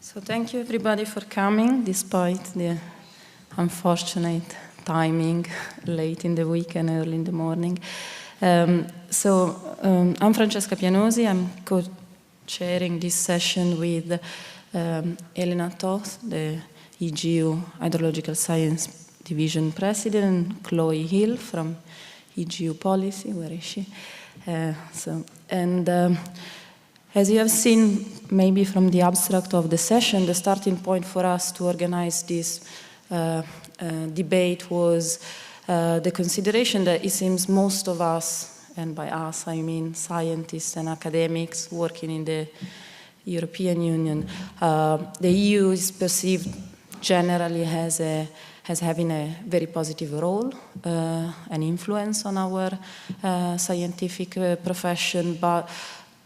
So thank you everybody for coming, despite the unfortunate timing, late in the week and early in the morning. I'm Francesca Pianosi. I'm co-chairing this session with Elena Toth, the EGU Hydrological Science Division President, and Chloe Hill from EGU Policy. Where is she? As you have seen, maybe from the abstract of the session, the starting point for us to organize this debate was the consideration that it seems most of us, and by us I mean scientists and academics working in the European Union, the EU is perceived generally as having a very positive role, an influence on our scientific profession, but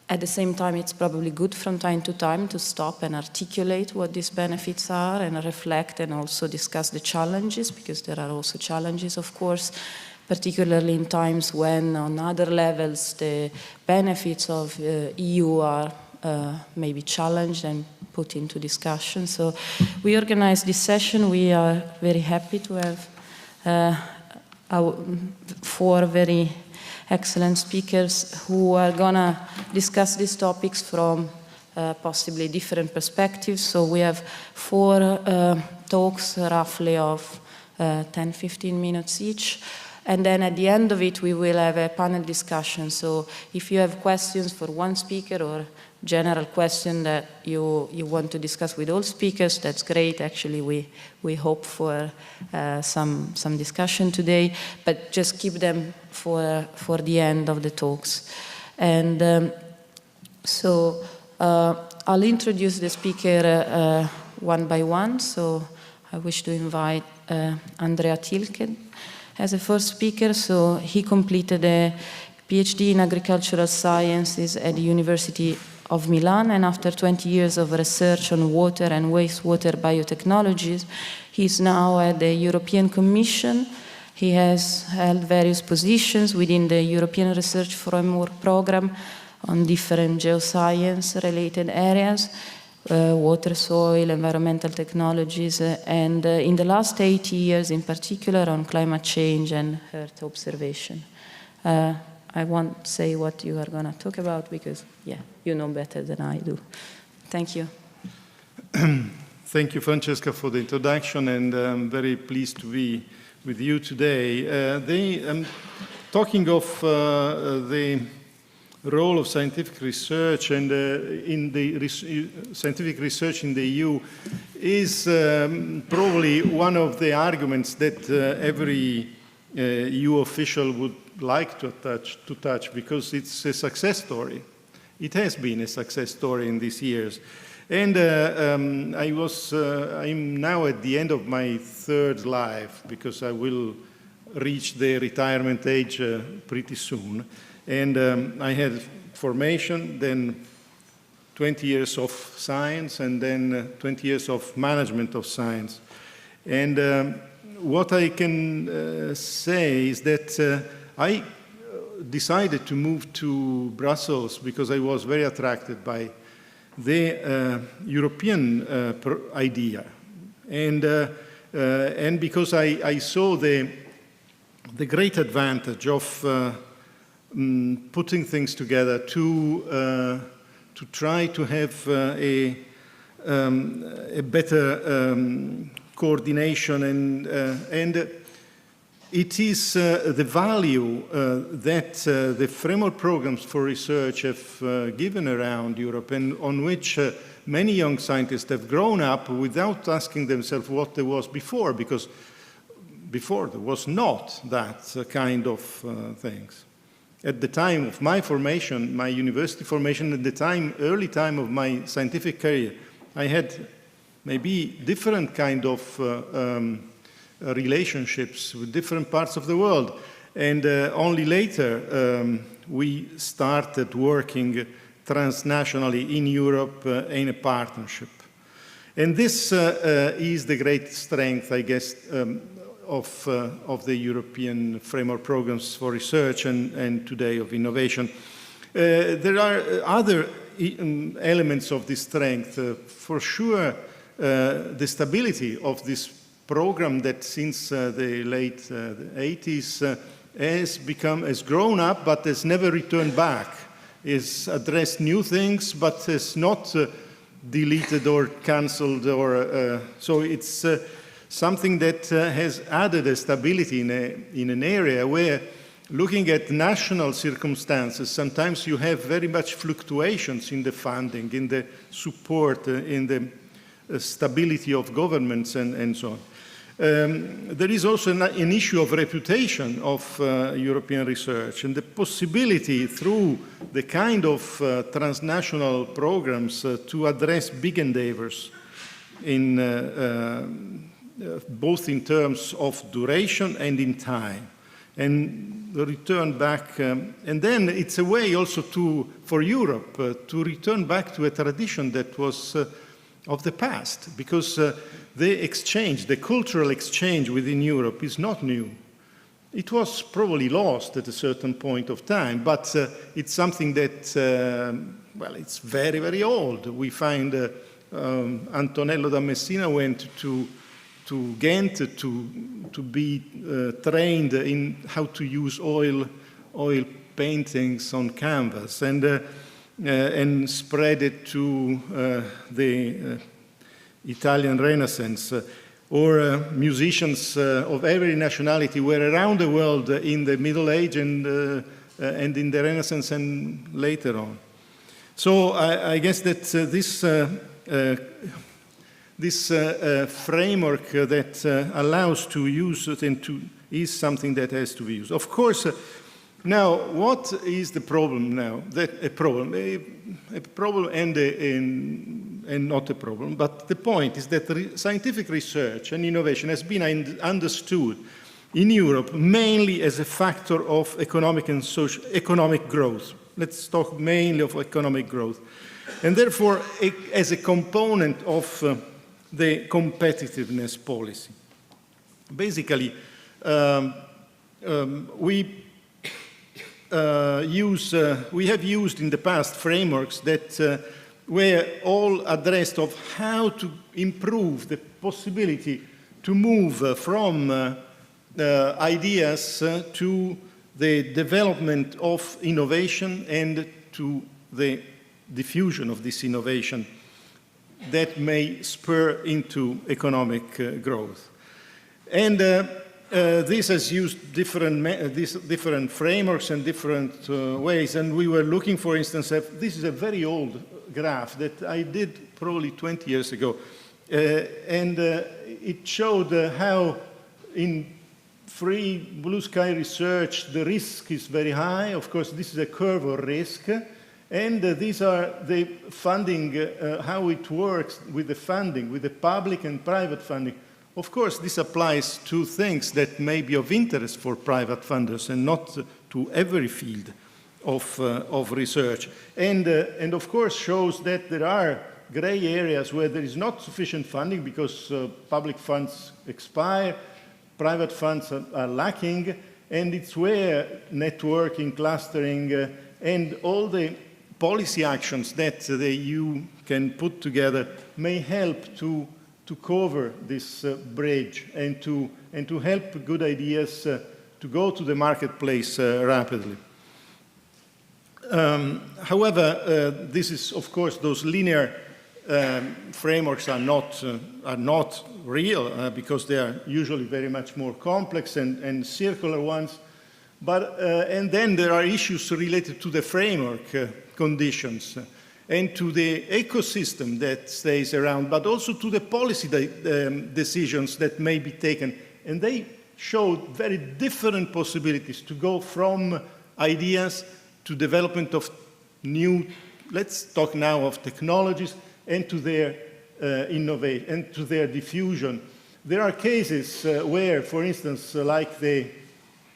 at the same time, it's probably good from time to time to stop and articulate what these benefits are and reflect and also discuss the challenges, because there are also challenges, of course, particularly in times when on other levels the benefits of EU are maybe challenged and put into discussion. So we organized this session. We are very happy to have our four very excellent speakers who are gonna discuss these topics from possibly different perspectives. So we have four talks roughly of 10-15 minutes each. And then at the end of it, we will have a panel discussion. So if you have questions for one speaker or general question that you want to discuss with all speakers, that's great. Actually, we hope for some discussion today, but just keep them for the end of the talks. And I'll introduce the speaker one by one. So I wish to invite Andrea Tilke as a first speaker. So he completed a PhD in agricultural sciences at the University of Milan, and after 20 years of research on water and wastewater biotechnologies, he's now at the European Commission. He has held various positions within the European Research Framework Program on different geoscience-related areas, water, soil, environmental technologies, and in the last 80 years in particular on climate change and Earth observation. I won't say what you are going to talk about because, yeah, you know better than I do. Thank you. Thank you, Francesca, for the introduction, and I'm very pleased to be with you today. Talking of the role of scientific research and in the scientific research in the EU is probably one of the arguments that every EU official would like to touch because it's a success story. It has been a success story in these years. And I'm now at the end of my third life because I will reach the retirement age pretty soon. And I had formation, then 20 years of science, and then 20 years of management of science. And what I can say is that I decided to move to Brussels because I was very attracted by the European idea, and because I saw the great advantage of putting things together to try to have a better coordination, and it is the value that the framework programs for research have given around Europe, and on which many young scientists have grown up without asking themselves what there was before, because before there was not that kind of things. At the time of my formation, my university formation, at the early time of my scientific career, I had maybe different kind of relationships with different parts of the world. And only later we started working transnationally in Europe in a partnership. And this is the great strength, I guess, of the European framework programs for research and today of innovation. There are other elements of this strength. For sure, the stability of this program that since the late 80s has grown up but has never returned back, has addressed new things but has not deleted or cancelled, or so it's something that has added a stability in an area where, looking at national circumstances, sometimes you have very much fluctuations in the funding, in the support, in the stability of governments and so on. There is also an issue of reputation of European research, and the possibility through the kind of transnational programs to address big endeavors in both in terms of duration and in time, and return back. And then it's a way also for Europe to return back to a tradition that was of the past, because the cultural exchange within Europe is not new. It was probably lost at a certain point of time, but it's something that, well, it's very, very old. We find Antonello da Messina went to Ghent to be trained in how to use oil paintings on canvas, and spread it to the Italian Renaissance, or musicians of every nationality were around the world in the Middle Age and in the Renaissance and later on. So I guess that this framework that allows to use it is something that has to be used. Of course, now what is the problem now? A problem and not a problem, but the point is that scientific research and innovation has been understood in Europe mainly as a factor of economic and economic growth. Let's talk mainly of economic growth, and therefore as a component of the competitiveness policy. Basically, we have used in the past frameworks that were all addressed of how to improve the possibility to move from ideas to the development of innovation and to the diffusion of this innovation that may spur into economic growth. And this has used different frameworks and different ways. And we were looking, for instance, this is a very old graph that I did probably 20 years ago. And it showed how in free blue sky research, the risk is very high. Of course, this is a curve of risk. And these are the funding, how it works with the funding, with the public and private funding. Of course, this applies to things that may be of interest for private funders and not to every field of research. And of course, shows that there are gray areas where there is not sufficient funding because public funds expire, private funds are lacking, and it's where networking, clustering, and all the policy actions that the EU can put together may help to cover this bridge and to help good ideas to go to the marketplace rapidly. However, this is, of course, those linear frameworks are not real because they are usually very much more complex and circular ones. But and then there are issues related to the framework conditions and to the ecosystem that stays around, but also to the policy decisions that may be taken. And they show very different possibilities to go from ideas to development of new, let's talk now of technologies, and to their innovation and to their diffusion. There are cases where, for instance, like the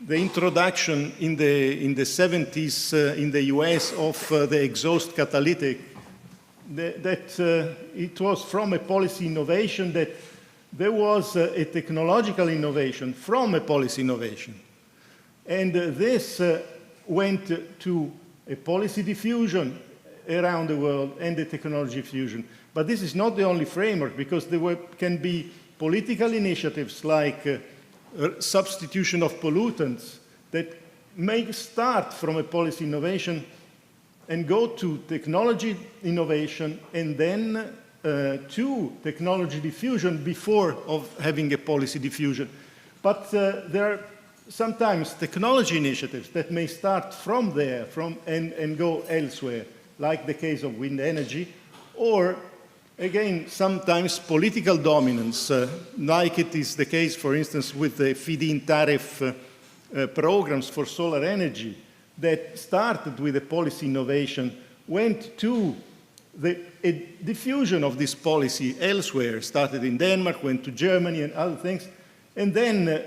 introduction in the 70s in the US of the exhaust catalytic, that it was from a policy innovation that there was a technological innovation from a policy innovation. And this went to a policy diffusion, around the world and the technology fusion. But this is not the only framework, because there can be political initiatives like substitution of pollutants that may start from a policy innovation and go to technology innovation and then to technology diffusion before of having a policy diffusion. But there are sometimes technology initiatives that may start from there and go elsewhere, like the case of wind energy, or again, sometimes political dominance, like it is the case, for instance, with the feed-in tariff programs for solar energy that started with a policy innovation, went to a diffusion of this policy elsewhere, started in Denmark, went to Germany and other things, and then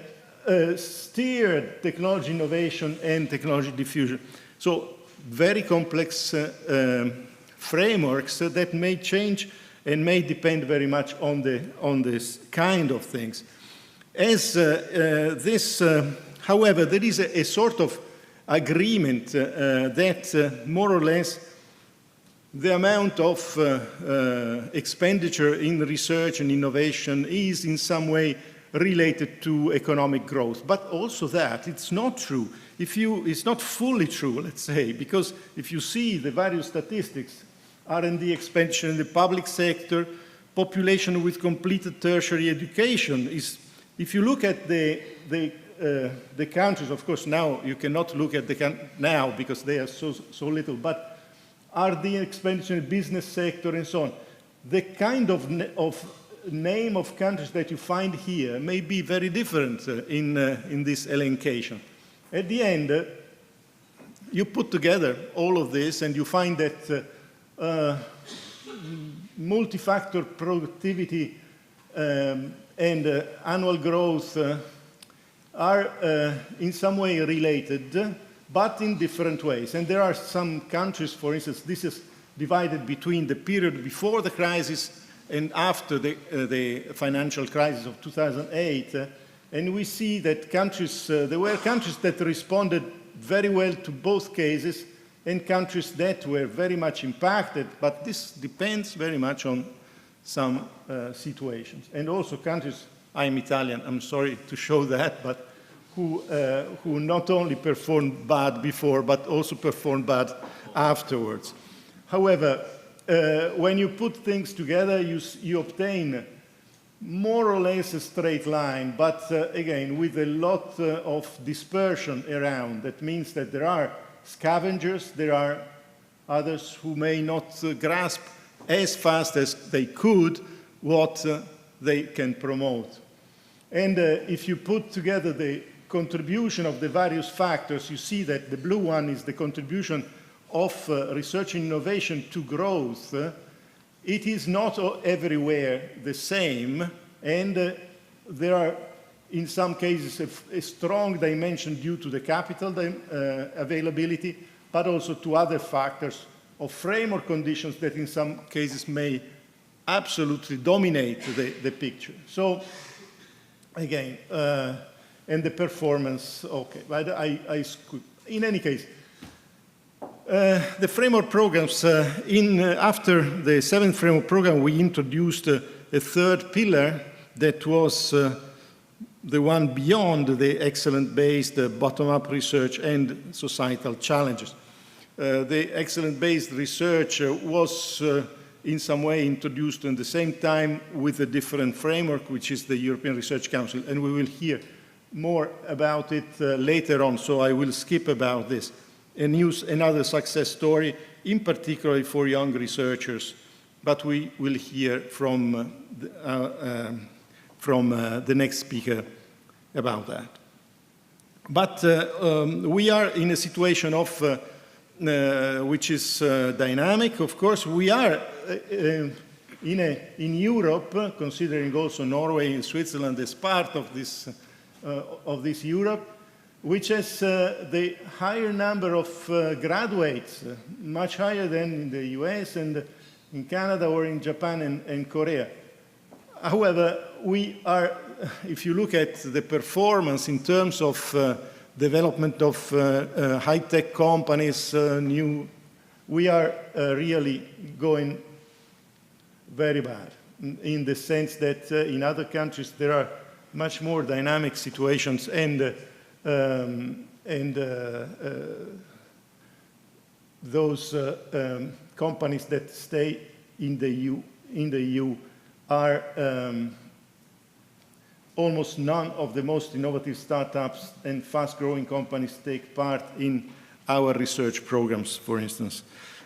steered technology innovation and technology diffusion. So very complex frameworks that may change and may depend very much on this kind of things. As however, there is a sort of agreement that more or less the amount of expenditure in research and innovation is in some way related to economic growth. But also that, it's not true. It's not fully true, let's say, because if you see the various statistics, R&D expenditure in the public sector, population with completed tertiary education is, if you look at the countries, of course now you cannot look at now because they are so little, but R&D expenditure in the business sector and so on, the kind of name of countries that you find here may be very different in this elencation. At the end, you put together all of this and you find that multi-factor productivity and annual growth are in some way related, but in different ways. And there are some countries, for instance, this is divided between the period before the crisis and after the financial crisis of 2008. And we see that countries, there were countries that responded very well to both cases and countries that were very much impacted, but this depends very much on some situations. And also countries, I'm Italian, I'm sorry to show that, but who not only performed bad before, but also performed bad afterwards. However, when you put things together, you obtain more or less a straight line, but again, with a lot of dispersion around. That means that there are scavengers, there are others who may not grasp as fast as they could what they can promote. And if you put together the contribution of the various factors, you see that the blue one is the contribution of research and innovation to growth. It is not everywhere the same, and there are, in some cases, a strong dimension due to the capital availability, but also to other factors of framework conditions that in some cases may absolutely dominate the picture. So, again, and the performance, okay, but in any case, the framework programs, after the 7th framework program, we introduced a third pillar that was the one beyond the excellence-based bottom-up research and societal challenges. The excellence-based research was in some way introduced at the same time with a different framework, which is the European Research Council, and we will hear more about it later on, so I will skip about this and use another success story, in particular for young researchers, but we will hear from the next speaker about that. But we are in a situation of which is dynamic. Of course, we are in Europe, considering also Norway and Switzerland as part of this Europe, which has the higher number of graduates, much higher than in the US and in Canada or in Japan and Korea. However, we are, if you look at the performance in terms of development of high-tech companies, new we are really going very bad, in the sense that in other countries there are much more dynamic situations, and those companies that stay in the EU are almost none of the most innovative startups and fast-growing companies take part in our research programs, for instance,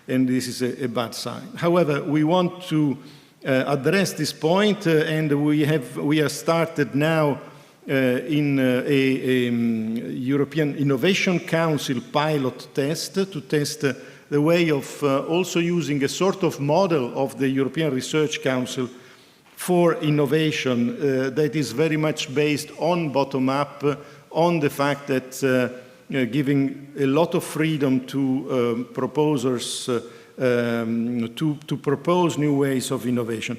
and this is a bad sign. However, we want to address this point, and we have started now in a European Innovation Council pilot test to test the way of also using a sort of model of the European Research Council for innovation that is very much based on bottom-up, on the fact that giving a lot of freedom to proposers to propose new ways of innovation.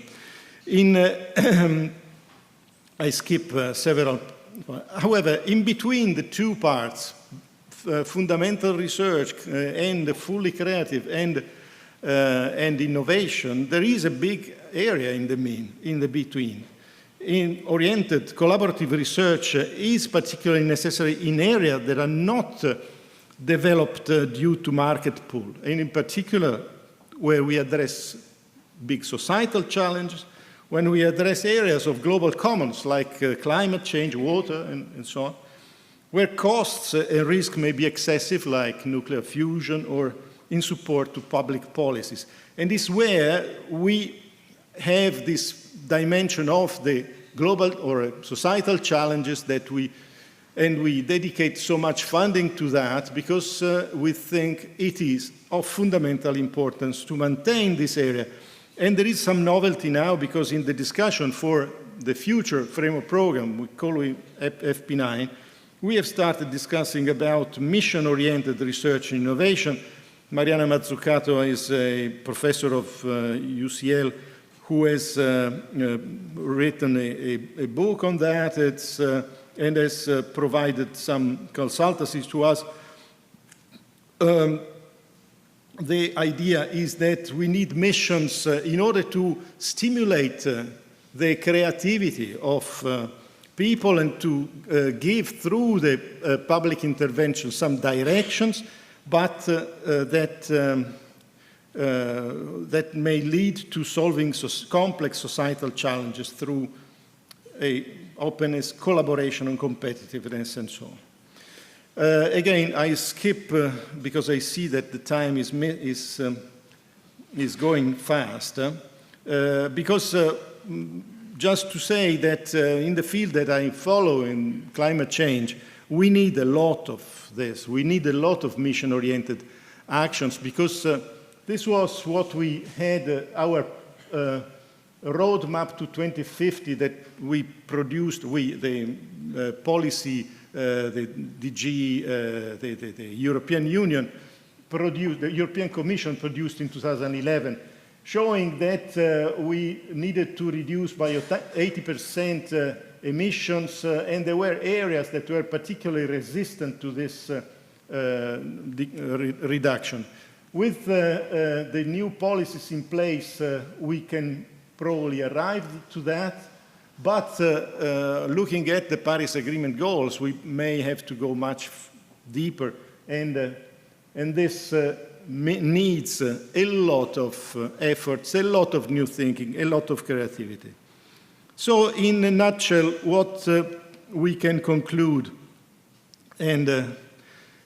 I skip several. However, in between the two parts, fundamental research and fully creative and innovation, there is a big area in the between. Oriented collaborative research is particularly necessary in areas that are not developed due to market pull, and in particular where we address big societal challenges, when we address areas of global commons like climate change, water, and so on, where costs and risk may be excessive, like nuclear fusion, or in support to public policies. And this is where we have this dimension of the global or societal challenges that we dedicate so much funding to that because we think it is of fundamental importance to maintain this area. And there is some novelty now because in the discussion for the future framework program, we call it FP9, we have started discussing about mission-oriented research and innovation. Mariana Mazzucato is a professor of UCL who has written a book on that and has provided some consultancies to us. The idea is that we need missions in order to stimulate the creativity of people and to give through the public intervention some directions, but that may lead to solving complex societal challenges through openness, collaboration, and competitiveness, and so on. Again, I skip because I see that the time is going fast. Because just to say that in the field that I follow in climate change, we need a lot of this. We need a lot of mission-oriented actions because this was what we had our roadmap to 2050 that we produced, the policy, the DG, the European Union produced, the European Commission produced in 2011, showing that we needed to reduce by 80% emissions, and there were areas that were particularly resistant to this reduction. With the new policies in place, we can probably arrive to that, but looking at the Paris Agreement goals, we may have to go much deeper, and this needs a lot of efforts, a lot of new thinking, a lot of creativity. So in a nutshell, what we can conclude, and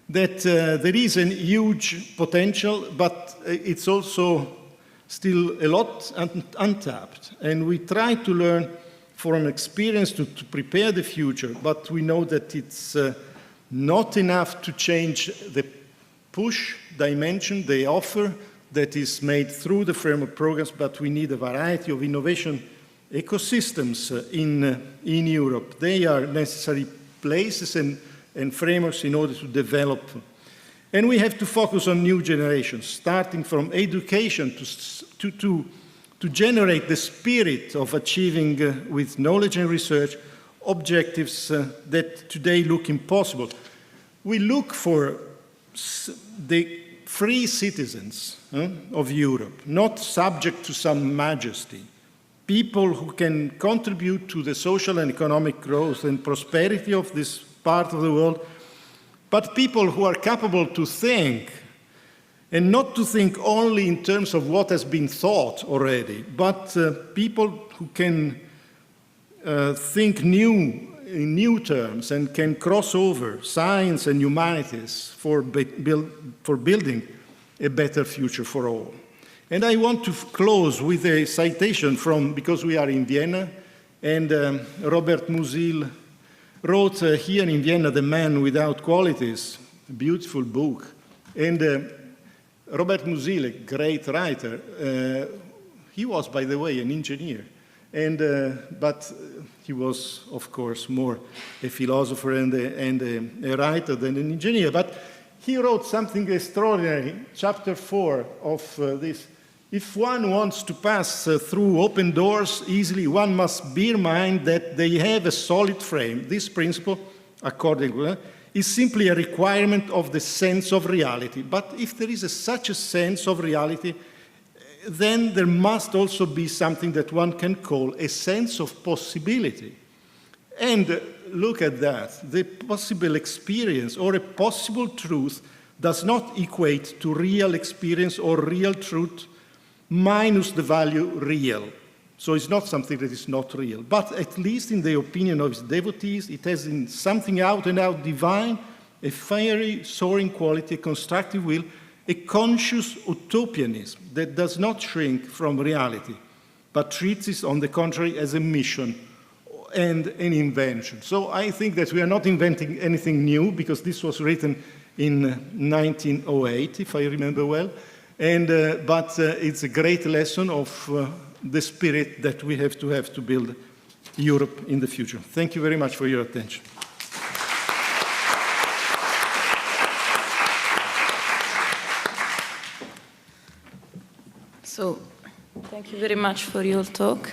that there is a huge potential, but it's also still a lot untapped. And we try to learn from experience to prepare the future, but we know that it's not enough to change the push dimension, the offer that is made through the framework programs, but we need a variety of innovation ecosystems in Europe. They are necessary places and frameworks in order to develop. And we have to focus on new generations, starting from education to generate the spirit of achieving with knowledge and research objectives that today look impossible. We look for the free citizens of Europe, not subject to some majesty, people who can contribute to the social and economic growth and prosperity of this part of the world, but people who are capable to think, and not to think only in terms of what has been thought already, but people who can think in new terms and can cross over science and humanities for building a better future for all. And I want to close with a citation from, because we are in Vienna, and Robert Musil wrote here in Vienna, The Man Without Qualities, a beautiful book. And Robert Musil, a great writer, he was, by the way, an engineer. But he was, of course, more a philosopher and a writer than an engineer. But he wrote something extraordinary, chapter 4 of this. If one wants to pass through open doors easily, one must bear in mind that they have a solid frame. This principle, according to is simply a requirement of the sense of reality. But if there is such a sense of reality, then there must also be something that one can call a sense of possibility. And look at that. The possible experience or a possible truth does not equate to real experience or real truth minus the value real. So it's not something that is not real. But at least in the opinion of its devotees, it has in something out and out divine, a fiery, soaring quality, a constructive will, a conscious utopianism that does not shrink from reality, but treats it, on the contrary, as a mission and an invention. So I think that we are not inventing anything new, because this was written in 1908, if I remember well. But it's a great lesson of the spirit that we have to build Europe in the future. Thank you very much for your attention. So, thank you very much for your talk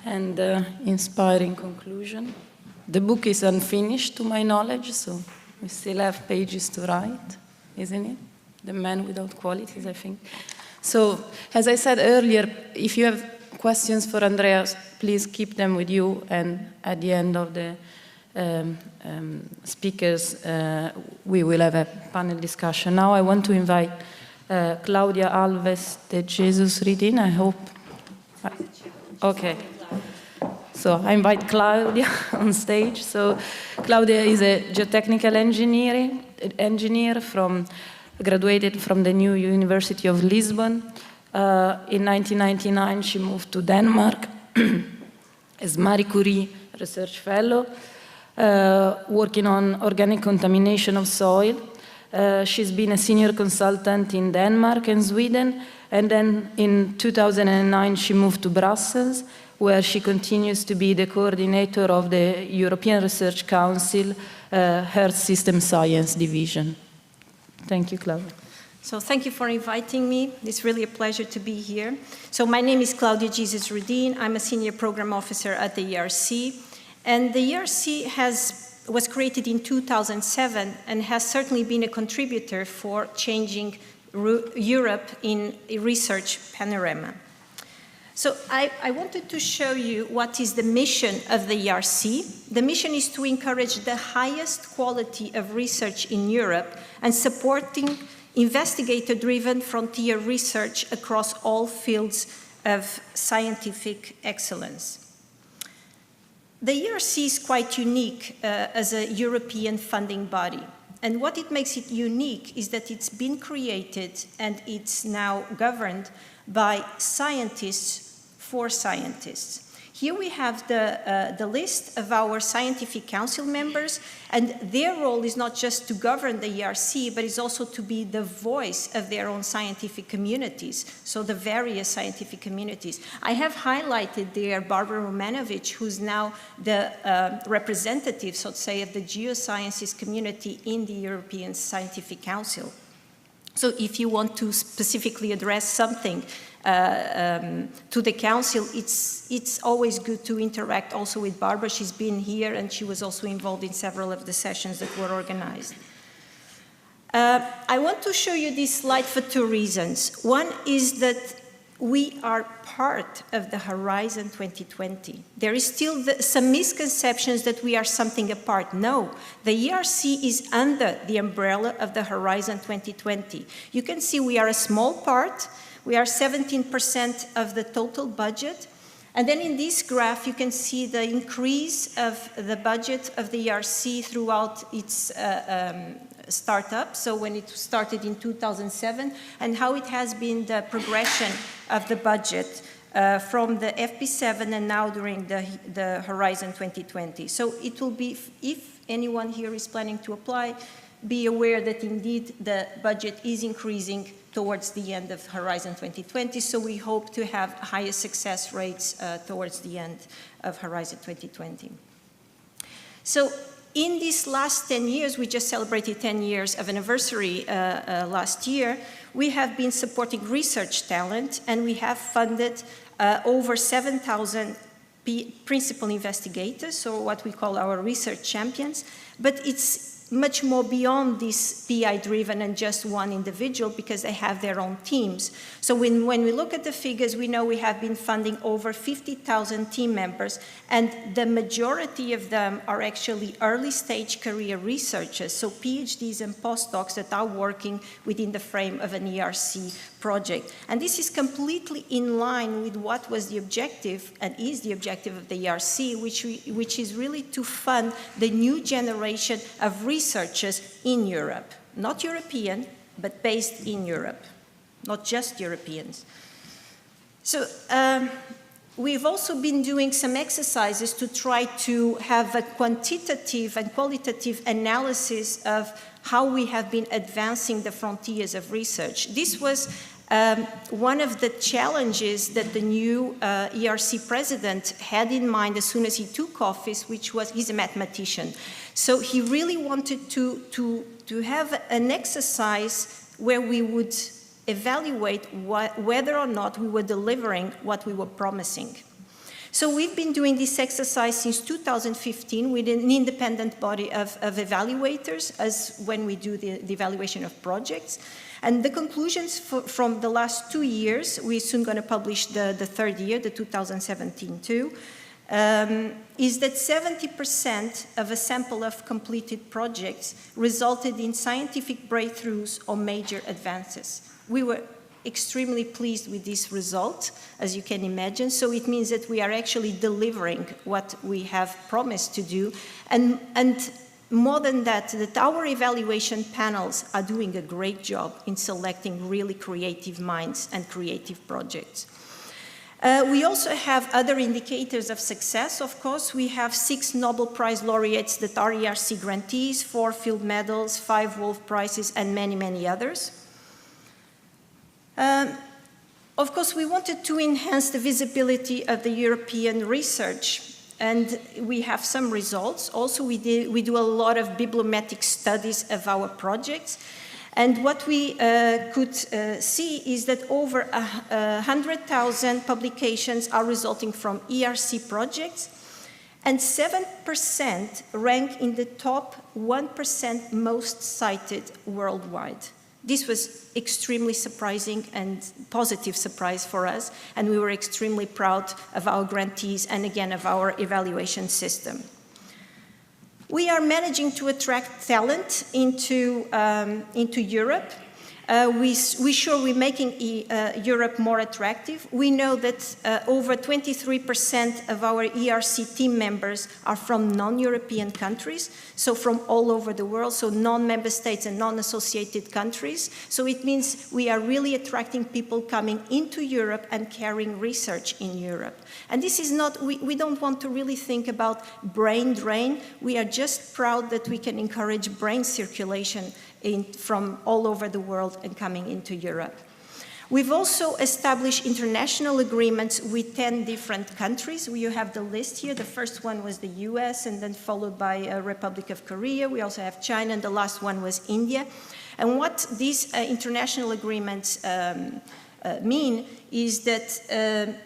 and inspiring conclusion. The book is unfinished, to my knowledge, so we still have pages to write, isn't it? The Man Without Qualities, I think. So, as I said earlier, if you have questions for Andreas, please keep them with you, and at the end of the speakers, we will have a panel discussion. Now I want to invite Claudia Alves de Jesus Ridin, I hope. Okay. So I invite Claudia on stage. So Claudia is a geotechnical engineer graduated from the New University of Lisbon. In 1999, she moved to Denmark as Marie Curie Research Fellow, working on organic contamination of soil. She's been a senior consultant in Denmark and Sweden, and then in 2009 she moved to Brussels, where she continues to be the coordinator of the European Research Council Earth System Science Division. Thank you, Claudia. So thank you for inviting me. It's really a pleasure to be here. So my name is Claudia Jesus Rudin. I'm a senior program officer at the ERC, and the ERC was created in 2007 and has certainly been a contributor for changing Europe in a research panorama. So I wanted to show you what is the mission of the ERC. The mission is to encourage the highest quality of research in Europe and supporting investigator-driven frontier research across all fields of scientific excellence. The ERC is quite unique as a European funding body. And what it makes it unique is that it's been created and it's now governed by scientists for scientists. Here we have the list of our scientific council members, and their role is not just to govern the ERC, but is also to be the voice of their own scientific communities, so the various scientific communities. I have highlighted there Barbara Romanovich, who's now the representative, so to say, of the Geosciences community in the European Scientific Council. So if you want to specifically address something to the council, it's always good to interact also with Barbara. She's been here and she was also involved in several of the sessions that were organized. I want to show you this slide for two reasons. One is that we are part of the Horizon 2020. There is still some misconceptions that we are something apart. No, the ERC is under the umbrella of the Horizon 2020. You can see we are a small part. We are 17% of the total budget. And then in this graph, you can see the increase of the budget of the ERC throughout its startup, so when it started in 2007, and how it has been the progression of the budget from the FP7 and now during the Horizon 2020. So it will be, if anyone here is planning to apply, be aware that indeed the budget is increasing towards the end of Horizon 2020, so we hope to have higher success rates towards the end of Horizon 2020. So in these last 10 years, we just celebrated 10 years of anniversary last year, we have been supporting research talent, and we have funded over 7,000 principal investigators, or what we call our research champions, but it's much more beyond this PI-driven and just one individual, because they have their own teams. So when we look at the figures, we know we have been funding over 50,000 team members, and the majority of them are actually early-stage career researchers, so PhDs and postdocs that are working within the frame of an ERC project. And this is completely in line with what was the objective, and is the objective of the ERC, which is really to fund the new generation of researchers in Europe. Not European, but based in Europe, not just Europeans. So we've also been doing some exercises to try to have a quantitative and qualitative analysis of how we have been advancing the frontiers of research. This was one of the challenges that the new ERC president had in mind as soon as he took office, which was, he's a mathematician. So he really wanted to have an exercise where we would evaluate whether or not we were delivering what we were promising. So we've been doing this exercise since 2015 with an independent body of evaluators, as when we do the evaluation of projects. And the conclusions from the last 2 years, we're soon going to publish the third year, the 2017 too, is that 70% of a sample of completed projects resulted in scientific breakthroughs or major advances. We were extremely pleased with this result, as you can imagine, so it means that we are actually delivering what we have promised to do, and more than that, that our evaluation panels are doing a great job in selecting really creative minds and creative projects. We also have other indicators of success, of course. We have 6 Nobel Prize laureates that are ERC grantees, 4 field medals, 5 Wolf Prizes, and many, many others. Of course, we wanted to enhance the visibility of the European research, and we have some results. Also, we do a lot of bibliometric studies of our projects. And what we could see is that over 100,000 publications are resulting from ERC projects, and 7% rank in the top 1% most cited worldwide. This was extremely surprising and positive surprise for us, and we were extremely proud of our grantees and again of our evaluation system. We are managing to attract talent into Europe. We're making Europe more attractive. We know that over 23% of our ERC team members are from non-European countries, so from all over the world, so non-member states and non-associated countries. So it means we are really attracting people coming into Europe and carrying research in Europe. And this is not, we don't want to really think about brain drain. We are just proud that we can encourage brain circulation from all over the world and coming into Europe. We've also established international agreements with 10 different countries. You have the list here. The first one was the US, and then followed by Republic of Korea. We also have China, and the last one was India. And what these international agreements mean is that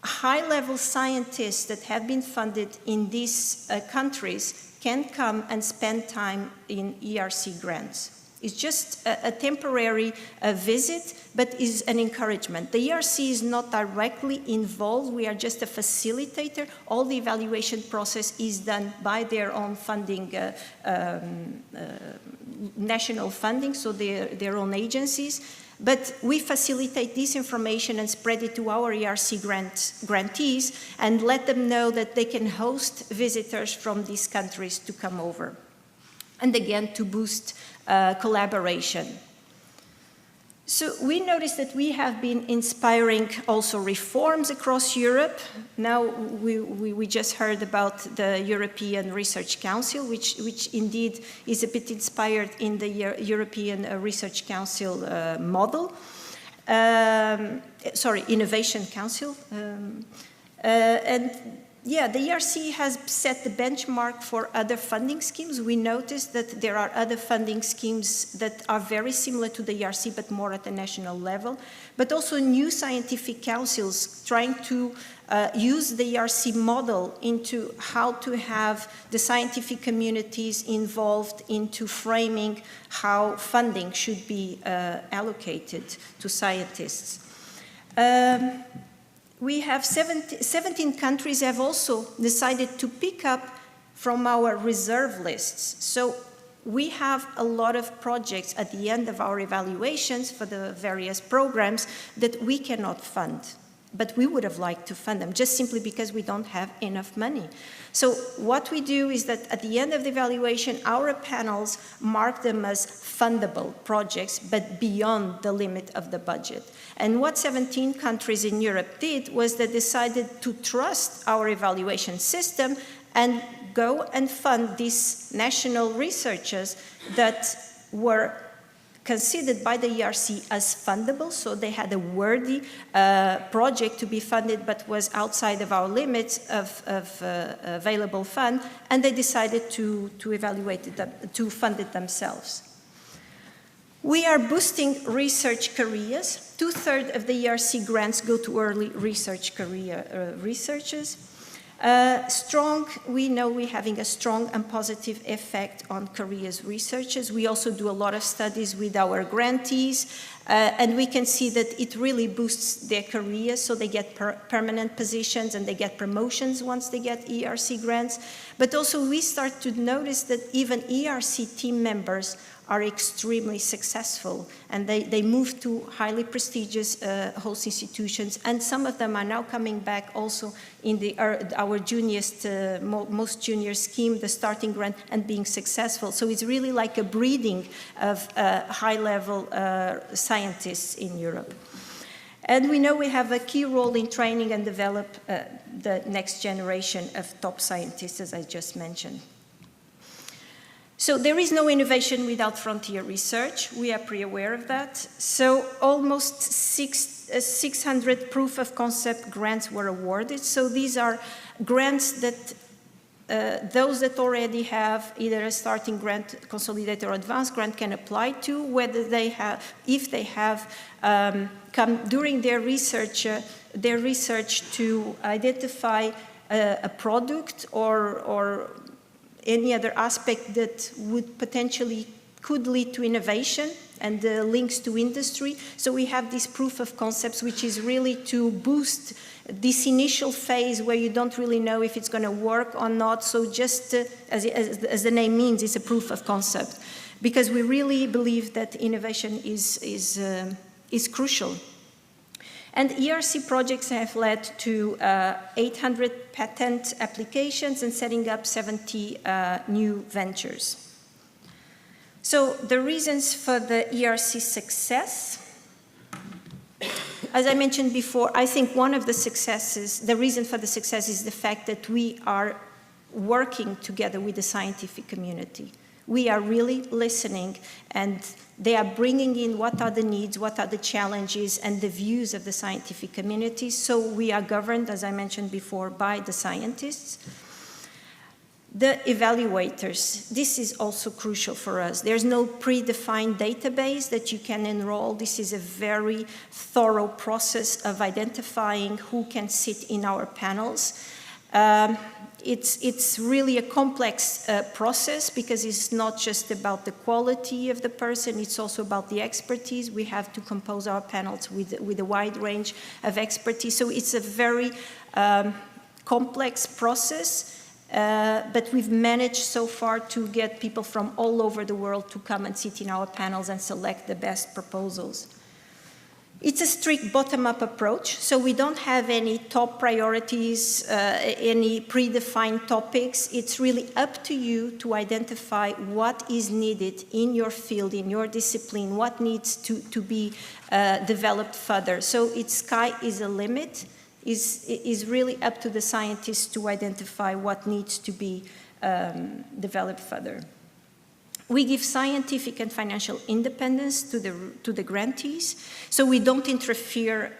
high-level scientists that have been funded in these countries can come and spend time in ERC grants. It's just a temporary visit, but is an encouragement. The ERC is not directly involved. We are just a facilitator. All the evaluation process is done by their own funding, national funding, so their own agencies. But we facilitate this information and spread it to our ERC grantees and let them know that they can host visitors from these countries to come over. And again, to boost collaboration. So we noticed that we have been inspiring also reforms across Europe. Now we just heard about the European Research Council, which indeed is a bit inspired in the European Research Council model. Innovation Council. And yeah, the ERC has set the benchmark for other funding schemes. We noticed that there are other funding schemes that are very similar to the ERC, but more at the national level. But also new scientific councils trying to use the ERC model into how to have the scientific communities involved into framing how funding should be allocated to scientists. We have 17 countries have also decided to pick up from our reserve lists. So we have a lot of projects at the end of our evaluations for the various programs that we cannot fund, but we would have liked to fund them just simply because we don't have enough money. So what we do is that at the end of the evaluation, our panels mark them as fundable projects, but beyond the limit of the budget. And what 17 countries in Europe did was they decided to trust our evaluation system and go and fund these national researchers that were considered by the ERC as fundable, so they had a worthy project to be funded but was outside of our limits of available fund, and they decided to evaluate it, to fund it themselves. We are boosting research careers. 2/3 of the ERC grants go to early research career researchers. We know we're having a strong and positive effect on careers researchers. We also do a lot of studies with our grantees, and we can see that it really boosts their careers, so they get permanent positions and they get promotions once they get ERC grants. But also we start to notice that even ERC team members are extremely successful, and they move to highly prestigious host institutions, and some of them are now coming back also in our most junior scheme, the starting grant, and being successful. So it's really like a breeding of high-level scientists in Europe. And we know we have a key role in training and develop the next generation of top scientists, as I just mentioned. So there is no innovation without frontier research. We are pretty aware of that. So almost 600 proof of concept grants were awarded. So these are grants that those that already have either a starting grant, consolidated or advanced grant can apply to, whether they have, if they have come during their research to identify a product or any other aspect that would potentially could lead to innovation and links to industry. So we have this proof of concepts, which is really to boost this initial phase where you don't really know if it's going to work or not. So just as the name means, it's a proof of concept, because we really believe that innovation is crucial. And ERC projects have led to 800 patent applications and setting up 70 new ventures. So the reasons for the ERC success, as I mentioned before, I think one of the successes, the reason for the success is the fact that we are working together with the scientific community. We are really listening, and they are bringing in what are the needs, what are the challenges, and the views of the scientific community. So we are governed, as I mentioned before, by the scientists. The evaluators, this is also crucial for us. There's no predefined database that you can enroll. This is a very thorough process of identifying who can sit in our panels. It's really a complex process because it's not just about the quality of the person, it's also about the expertise. We have to compose our panels with a wide range of expertise. So it's a very complex process, but we've managed so far to get people from all over the world to come and sit in our panels and select the best proposals. It's a strict bottom-up approach, so we don't have any top priorities, any predefined topics. It's really up to you to identify what is needed in your field, in your discipline, what needs to be developed further. So sky is a limit, is really up to the scientists to identify what needs to be developed further. We give scientific and financial independence to the grantees, so we don't interfere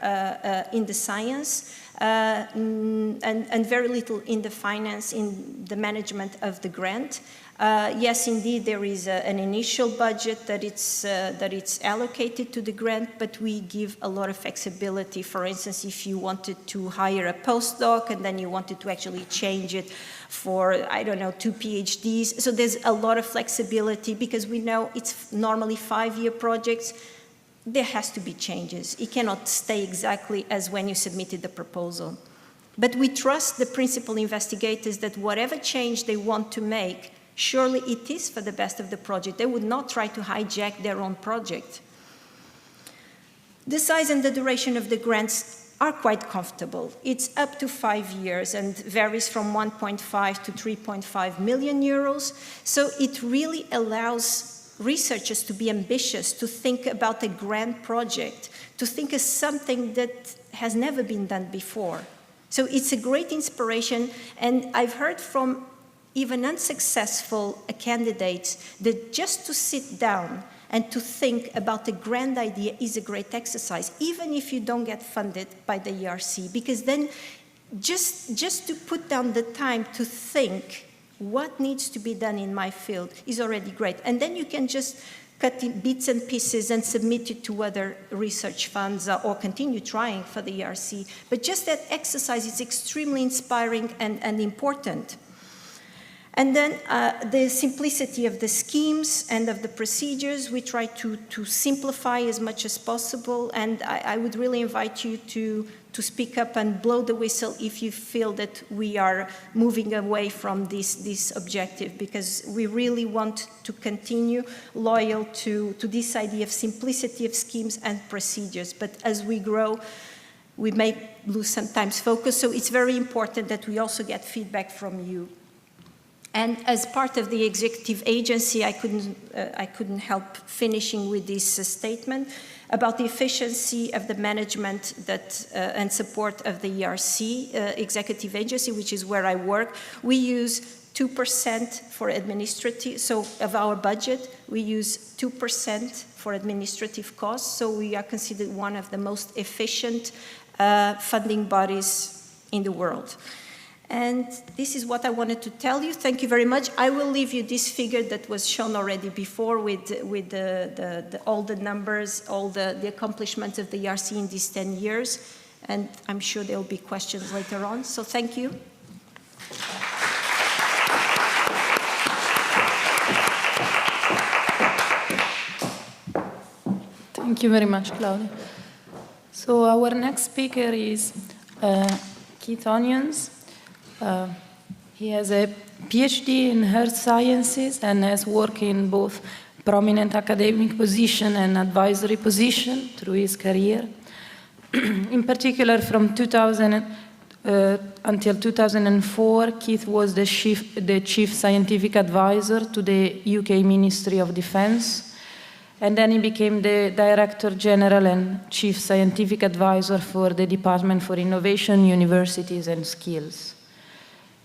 in the science and very little in the finance, in the management of the grant. Yes, indeed, there is an initial budget that it's allocated to the grant, but we give a lot of flexibility. For instance, if you wanted to hire a postdoc and then you wanted to actually change it for, I don't know, 2 PhDs. So there's a lot of flexibility because we know it's normally 5-year projects. There has to be changes. It cannot stay exactly as when you submitted the proposal. But we trust the principal investigators that whatever change they want to make, surely it is for the best of the project. They would not try to hijack their own project. The size and the duration of the grants are quite comfortable. It's up to 5 years and varies from 1.5 to 3.5 million euros. So it really allows researchers to be ambitious, to think about a grand project, to think of something that has never been done before. So it's a great inspiration, and I've heard from even unsuccessful candidates that just to sit down and to think about a grand idea is a great exercise, even if you don't get funded by the ERC, because then just to put down the time to think what needs to be done in my field is already great. And then you can just cut in bits and pieces and submit it to other research funds or continue trying for the ERC. But just that exercise is extremely inspiring and important. And then the simplicity of the schemes and of the procedures, we try to simplify as much as possible. And I would really invite you to speak up and blow the whistle if you feel that we are moving away from this objective, because we really want to continue loyal to this idea of simplicity of schemes and procedures. But as we grow, we may lose sometimes focus. So it's very important that we also get feedback from you. And as part of the executive agency, I couldn't help finishing with this statement about the efficiency of the management and support of the ERC executive agency, which is where I work. We use 2% for administrative, so of our budget, we use 2% for administrative costs. So we are considered one of the most efficient funding bodies in the world. And this is what I wanted to tell you. Thank you very much. I will leave you this figure that was shown already before with all the numbers, all the accomplishments of the ERC in these 10 years. And I'm sure there will be questions later on. So thank you. Thank you very much, Claudia. So our next speaker is Keith Onions. He has a PhD in Earth Sciences and has worked in both prominent academic position and advisory position through his career. In particular, from 2000 until 2004, Keith was the chief scientific advisor to the UK Ministry of Defence, and then he became the Director General and Chief Scientific Advisor for the Department for Innovation, Universities and Skills.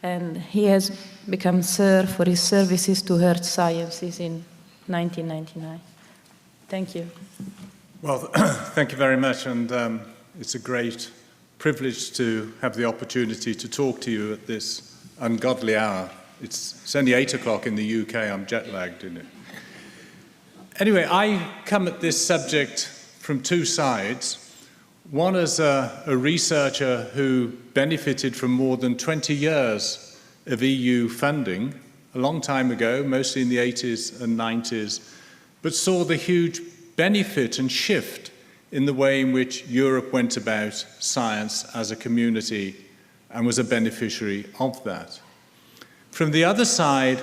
And he has become Sir for his services to Earth Sciences in 1999. Thank you. Well, thank you very much, and it's a great privilege to have the opportunity to talk to you at this ungodly hour. It's only 8 o'clock in the UK. I'm jet-lagged, isn't it? Anyway, I come at this subject from two sides. One as a researcher who benefited from more than 20 years of EU funding, a long time ago, mostly in the 80s and 90s, but saw the huge benefit and shift in the way in which Europe went about science as a community and was a beneficiary of that. From the other side,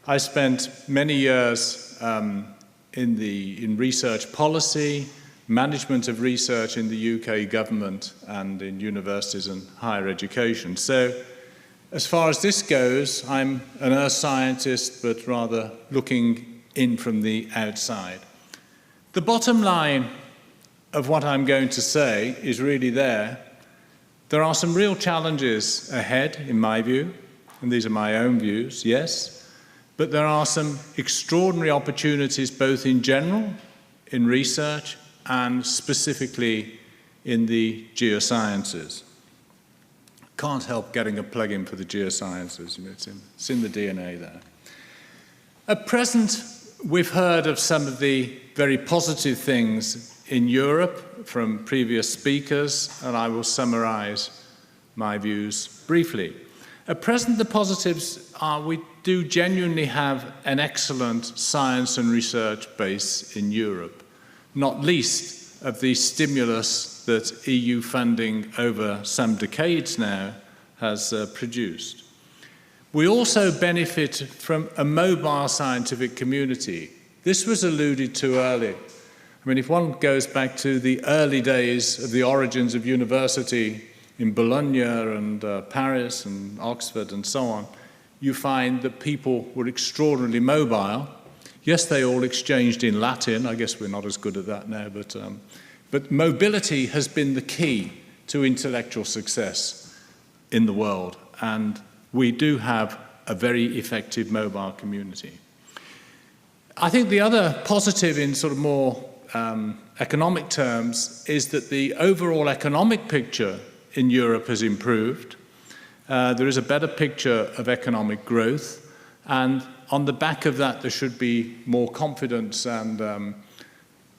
I spent many years in research policy, management of research in the UK government and in universities and higher education. So as far as this goes, I'm an earth scientist, but rather looking in from the outside. The bottom line of what I'm going to say is really there. There are some real challenges ahead, in my view, and these are my own views, yes, but there are some extraordinary opportunities both in general, in research, and specifically in the geosciences. Can't help getting a plug-in for the geosciences. It's in the DNA there. At present, we've heard of some of the very positive things in Europe from previous speakers, and I will summarize my views briefly. At present, the positives are we do genuinely have an excellent science and research base in Europe, not least of the stimulus that EU funding over some decades now has produced. We also benefit from a mobile scientific community. This was alluded to earlier. I mean, if one goes back to the early days of the origins of university in Bologna and Paris and Oxford and so on, you find that people were extraordinarily mobile. Yes, they all exchanged in Latin. I guess we're not as good at that now, but mobility has been the key to intellectual success in the world, and we do have a very effective mobile community. I think the other positive in sort of more economic terms is that the overall economic picture in Europe has improved. There is a better picture of economic growth, and on the back of that there should be more confidence and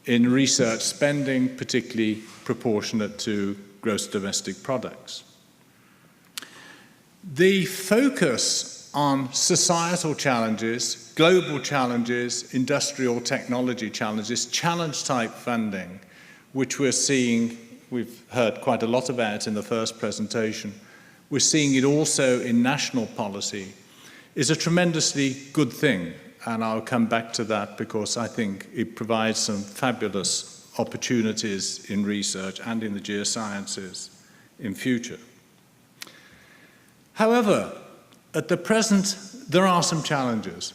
in research spending, particularly proportionate to gross domestic products. The focus on societal challenges, global challenges, industrial technology challenges, challenge-type funding, which we're seeing, we've heard quite a lot about in the first presentation, we're seeing it also in national policy, is a tremendously good thing. And I'll come back to that because I think it provides some fabulous opportunities in research and in the geosciences in future. However, at the present, there are some challenges.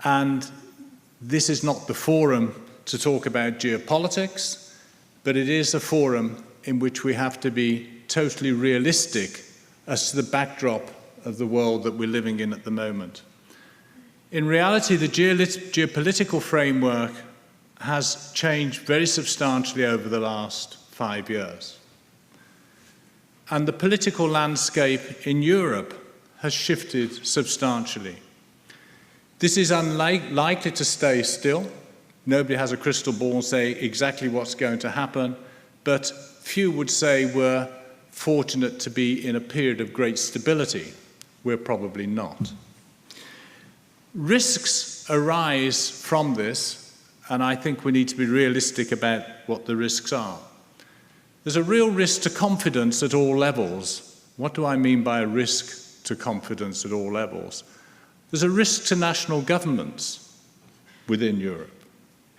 And this is not the forum to talk about geopolitics, but it is a forum in which we have to be totally realistic as to the backdrop of the world that we're living in at the moment. In reality, the geopolitical framework has changed very substantially over the last 5 years. And the political landscape in Europe has shifted substantially. This is unlikely to stay still. Nobody has a crystal ball and say exactly what's going to happen, but few would say we're fortunate to be in a period of great stability. We're probably not. Risks arise from this, and I think we need to be realistic about what the risks are. There's a real risk to confidence at all levels. What do I mean by a risk to confidence at all levels? There's a risk to national governments within Europe,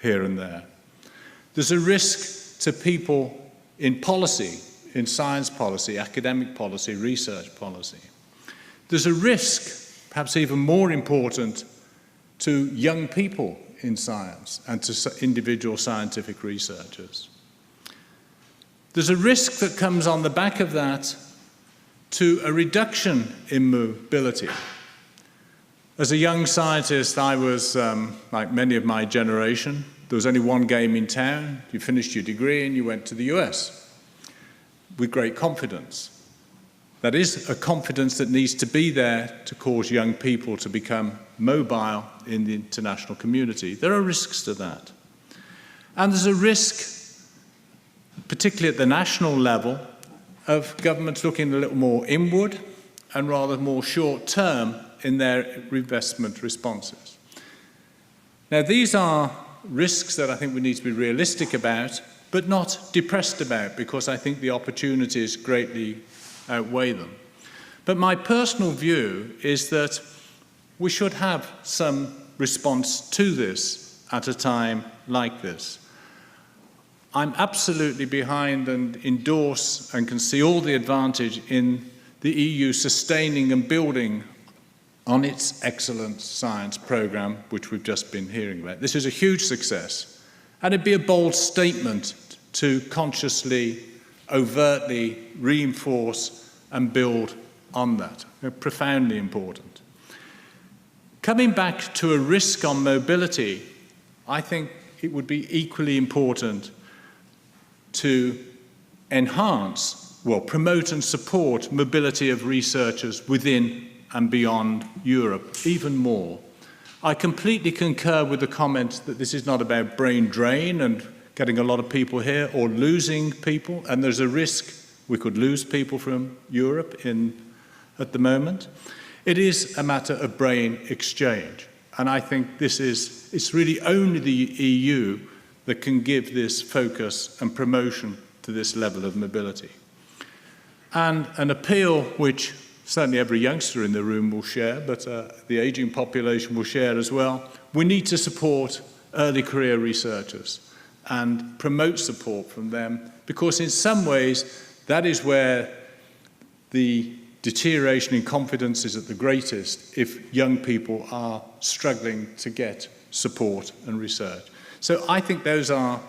here and there. There's a risk to people in policy, in science policy, academic policy, research policy. There's a risk, perhaps even more important, to young people in science and to individual scientific researchers. There's a risk that comes on the back of that to a reduction in mobility. As a young scientist, I was, like many of my generation, there was only one game in town. You finished your degree and you went to the US with great confidence. That is a confidence that needs to be there to cause young people to become mobile in the international community. There are risks to that. And there's a risk particularly at the national level, of governments looking a little more inward and rather more short-term in their investment responses. Now, these are risks that I think we need to be realistic about, but not depressed about, because I think the opportunities greatly outweigh them. But my personal view is that we should have some response to this at a time like this. I'm absolutely behind and endorse and can see all the advantage in the EU sustaining and building on its excellent science programme, which we've just been hearing about. This is a huge success, and it'd be a bold statement to consciously, overtly reinforce and build on that. They're profoundly important. Coming back to a risk on mobility, I think it would be equally important to enhance, well, promote and support mobility of researchers within and beyond Europe, even more. I completely concur with the comment that this is not about brain drain and getting a lot of people here or losing people, and there's a risk we could lose people from Europe at the moment. It is a matter of brain exchange, and I think it's really only the EU that can give this focus and promotion to this level of mobility. And an appeal which certainly every youngster in the room will share, but the ageing population will share as well. We need to support early career researchers and promote support from them, because in some ways that is where the deterioration in confidence is at the greatest, if young people are struggling to get support and research. So I think those are,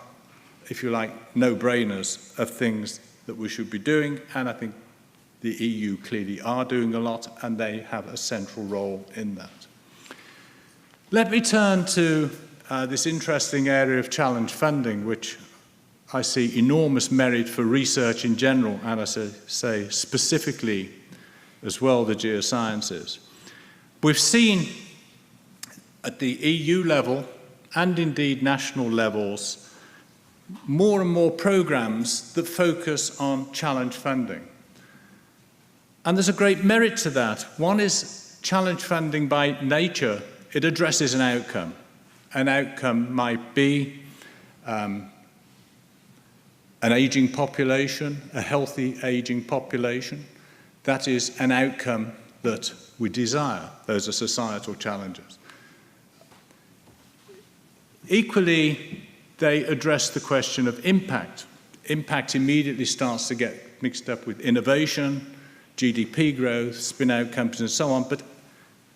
if you like, no-brainers of things that we should be doing, and I think the EU clearly are doing a lot, and they have a central role in that. Let me turn to this interesting area of challenge funding, which I see enormous merit for research in general, and I say specifically as well the geosciences. We've seen at the EU level, and indeed national levels, more and more programs that focus on challenge funding. And there's a great merit to that. One is challenge funding by nature. It addresses an outcome. An outcome might be an aging population, a healthy aging population. That is an outcome that we desire. Those are societal challenges. Equally, they address the question of impact. Impact immediately starts to get mixed up with innovation, GDP growth, spin-out companies, and so on, but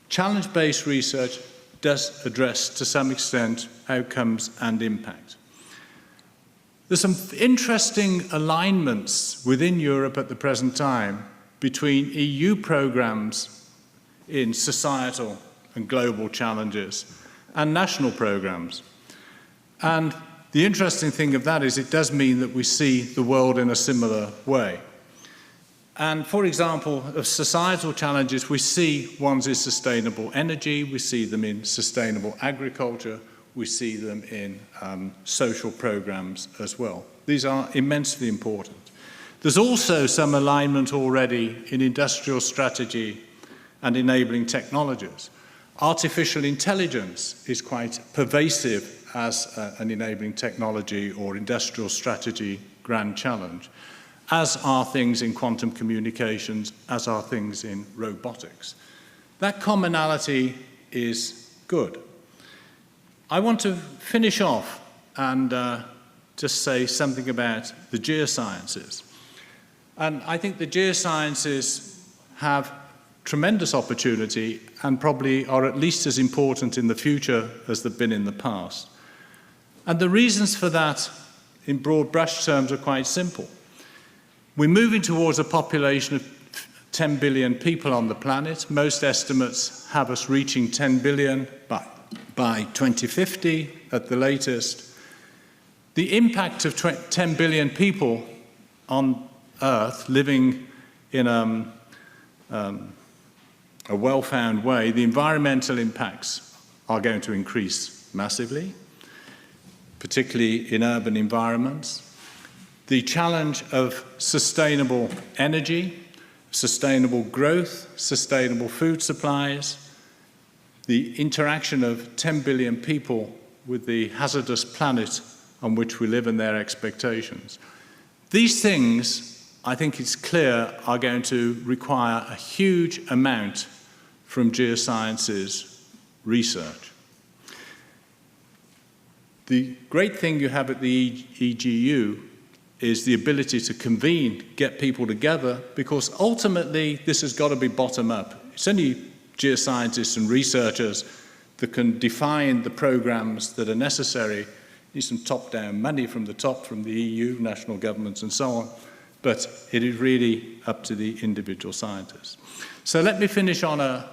challenge-based research does address, to some extent, outcomes and impact. There's some interesting alignments within Europe at the present time between EU programs in societal and global challenges and national programs. And the interesting thing of that is it does mean that we see the world in a similar way. And for example, of societal challenges, we see ones in sustainable energy, we see them in sustainable agriculture, we see them in social programs as well. These are immensely important. There's also some alignment already in industrial strategy and enabling technologies. Artificial intelligence is quite pervasive as an enabling technology or industrial strategy grand challenge, as are things in quantum communications, as are things in robotics. That commonality is good. I want to finish off and just say something about the geosciences. And I think the geosciences have tremendous opportunity and probably are at least as important in the future as they've been in the past. And the reasons for that, in broad brush terms, are quite simple. We're moving towards a population of 10 billion people on the planet. Most estimates have us reaching 10 billion by 2050 at the latest. The impact of 10 billion people on Earth living in a well-found way, the environmental impacts are going to increase massively, particularly in urban environments. the challenge of sustainable energy, sustainable growth, sustainable food supplies, the interaction of 10 billion people with the hazardous planet on which we live and their expectations. These things, I think it's clear, are going to require a huge amount from Geosciences research. The great thing you have at the EGU is the ability to convene, get people together, because ultimately this has got to be bottom up. It's only geoscientists and researchers that can define the programs that are necessary. Need some top-down money from the top, from the EU, national governments and so on, but it is really up to the individual scientists. So let me finish on a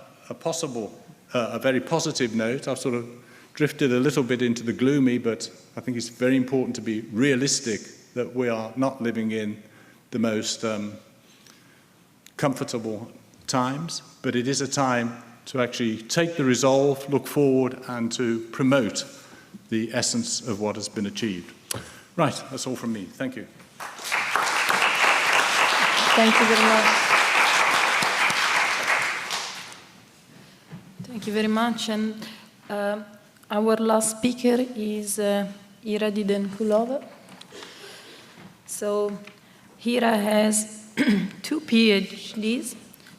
very positive note. I've sort of drifted a little bit into the gloomy, but I think it's very important to be realistic that we are not living in the most comfortable times, but it is a time to actually take the resolve, look forward, and to promote the essence of what has been achieved. Right, that's all from me. Thank you. Thank you very much. Thank you very much. And our last speaker is Ira Didenkulova. So Ira has 2 PhDs,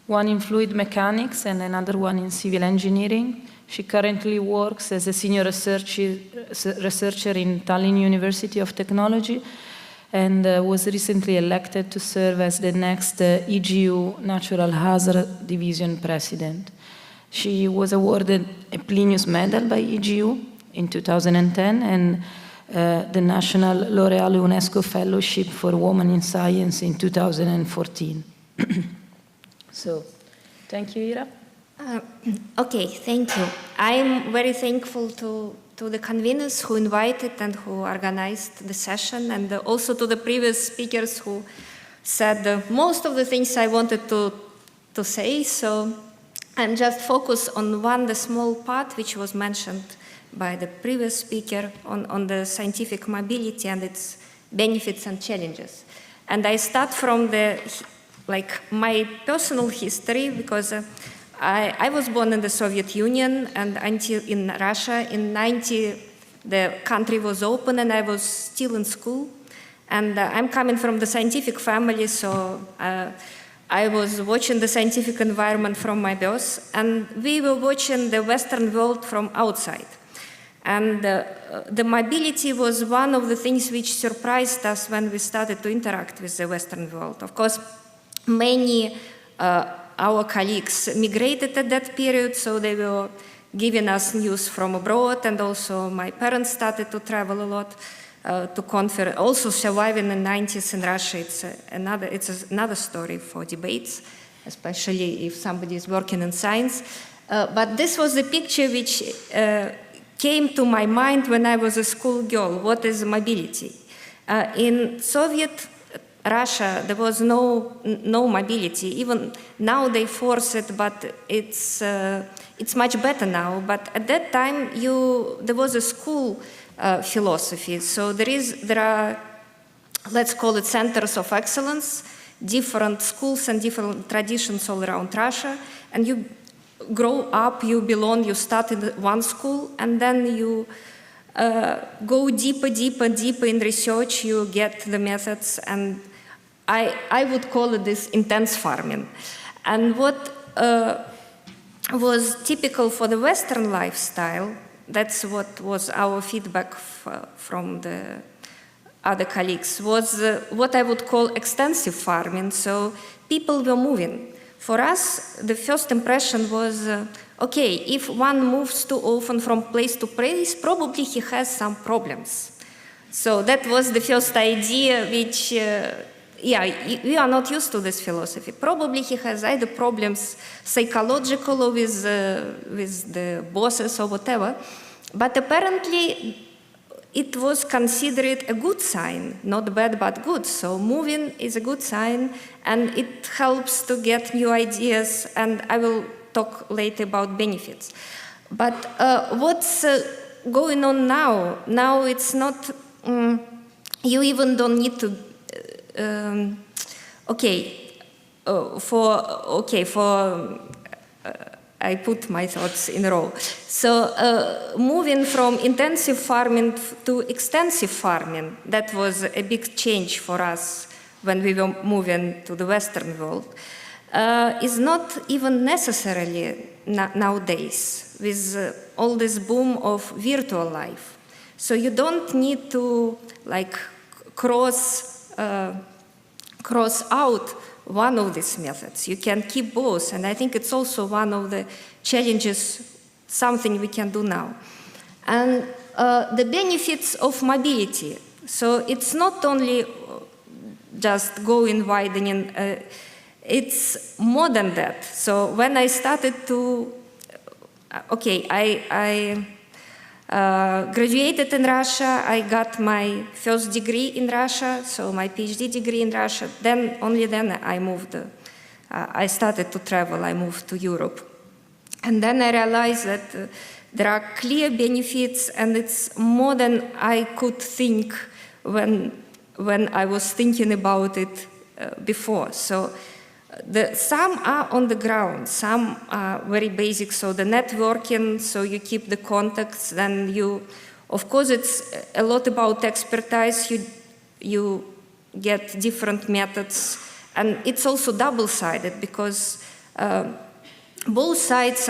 one in fluid mechanics and another one in civil engineering. She currently works as a senior researcher in Tallinn University of Technology and was recently elected to serve as the next EGU Natural Hazard Division President. She was awarded a Plinius Medal by EGU in 2010 and the National L'Oréal UNESCO Fellowship for Women in Science in 2014. So, thank you, Ira. Okay, thank you. I'm very thankful to the conveners who invited and who organized the session, and also to the previous speakers who said most of the things I wanted to say. So I'm just focused on the small part which was mentioned by the previous speaker on the scientific mobility and its benefits and challenges. And I start from my personal history, because I was born in the Soviet Union, and until in Russia in 1990 the country was open and I was still in school. And I'm coming from the scientific family, so I was watching the scientific environment from my birth, and we were watching the Western world from outside. And the mobility was one of the things which surprised us when we started to interact with the Western world. Of course, many our colleagues migrated at that period, so they were giving us news from abroad, and also my parents started to travel a lot to confer. Also surviving in the 90s in Russia, it's another story for debates, especially if somebody is working in science. But this was the picture which came to my mind when I was a schoolgirl. What is mobility? In Soviet Russia, there was no mobility. Even now they force it, but it's much better now. But at that time, there was a school philosophy. So there are, let's call it, centers of excellence, different schools and different traditions all around Russia, and you grow up, you start in one school, and then you go deeper in research, you get the methods, and I would call it this intense farming. And what was typical for the Western lifestyle, that's what was our feedback from the other colleagues, was what I would call extensive farming. So people were moving. For us, the first impression was, okay, if one moves too often from place to place, probably he has some problems. So that was the first idea, which, we are not used to this philosophy. Probably he has either problems psychological or with the bosses or whatever. But apparently, it was considered a good sign, not bad, but good. So moving is a good sign, and it helps to get new ideas, and I will talk later about benefits. But what's going on now? Now it's not, you even don't need to I put my thoughts in a row. So moving from intensive farming to extensive farming, that was a big change for us when we were moving to the Western world, is not even necessarily nowadays with all this boom of virtual life. So you don't need to like cross out one of these methods. You can keep both, and I think it's also one of the challenges, something we can do now. And the benefits of mobility. So it's not only just going, widening, it's more than that. So when I started to, I graduated in Russia, I got my first degree in Russia, so my PhD degree in Russia. Only then I moved, I started to travel, I moved to Europe. And then I realized that there are clear benefits, and it's more than I could think when I was thinking about it before. So some are on the ground, some are very basic, so the networking, so you keep the contacts, then you, of course it's a lot about expertise, you get different methods, and it's also double-sided because both sides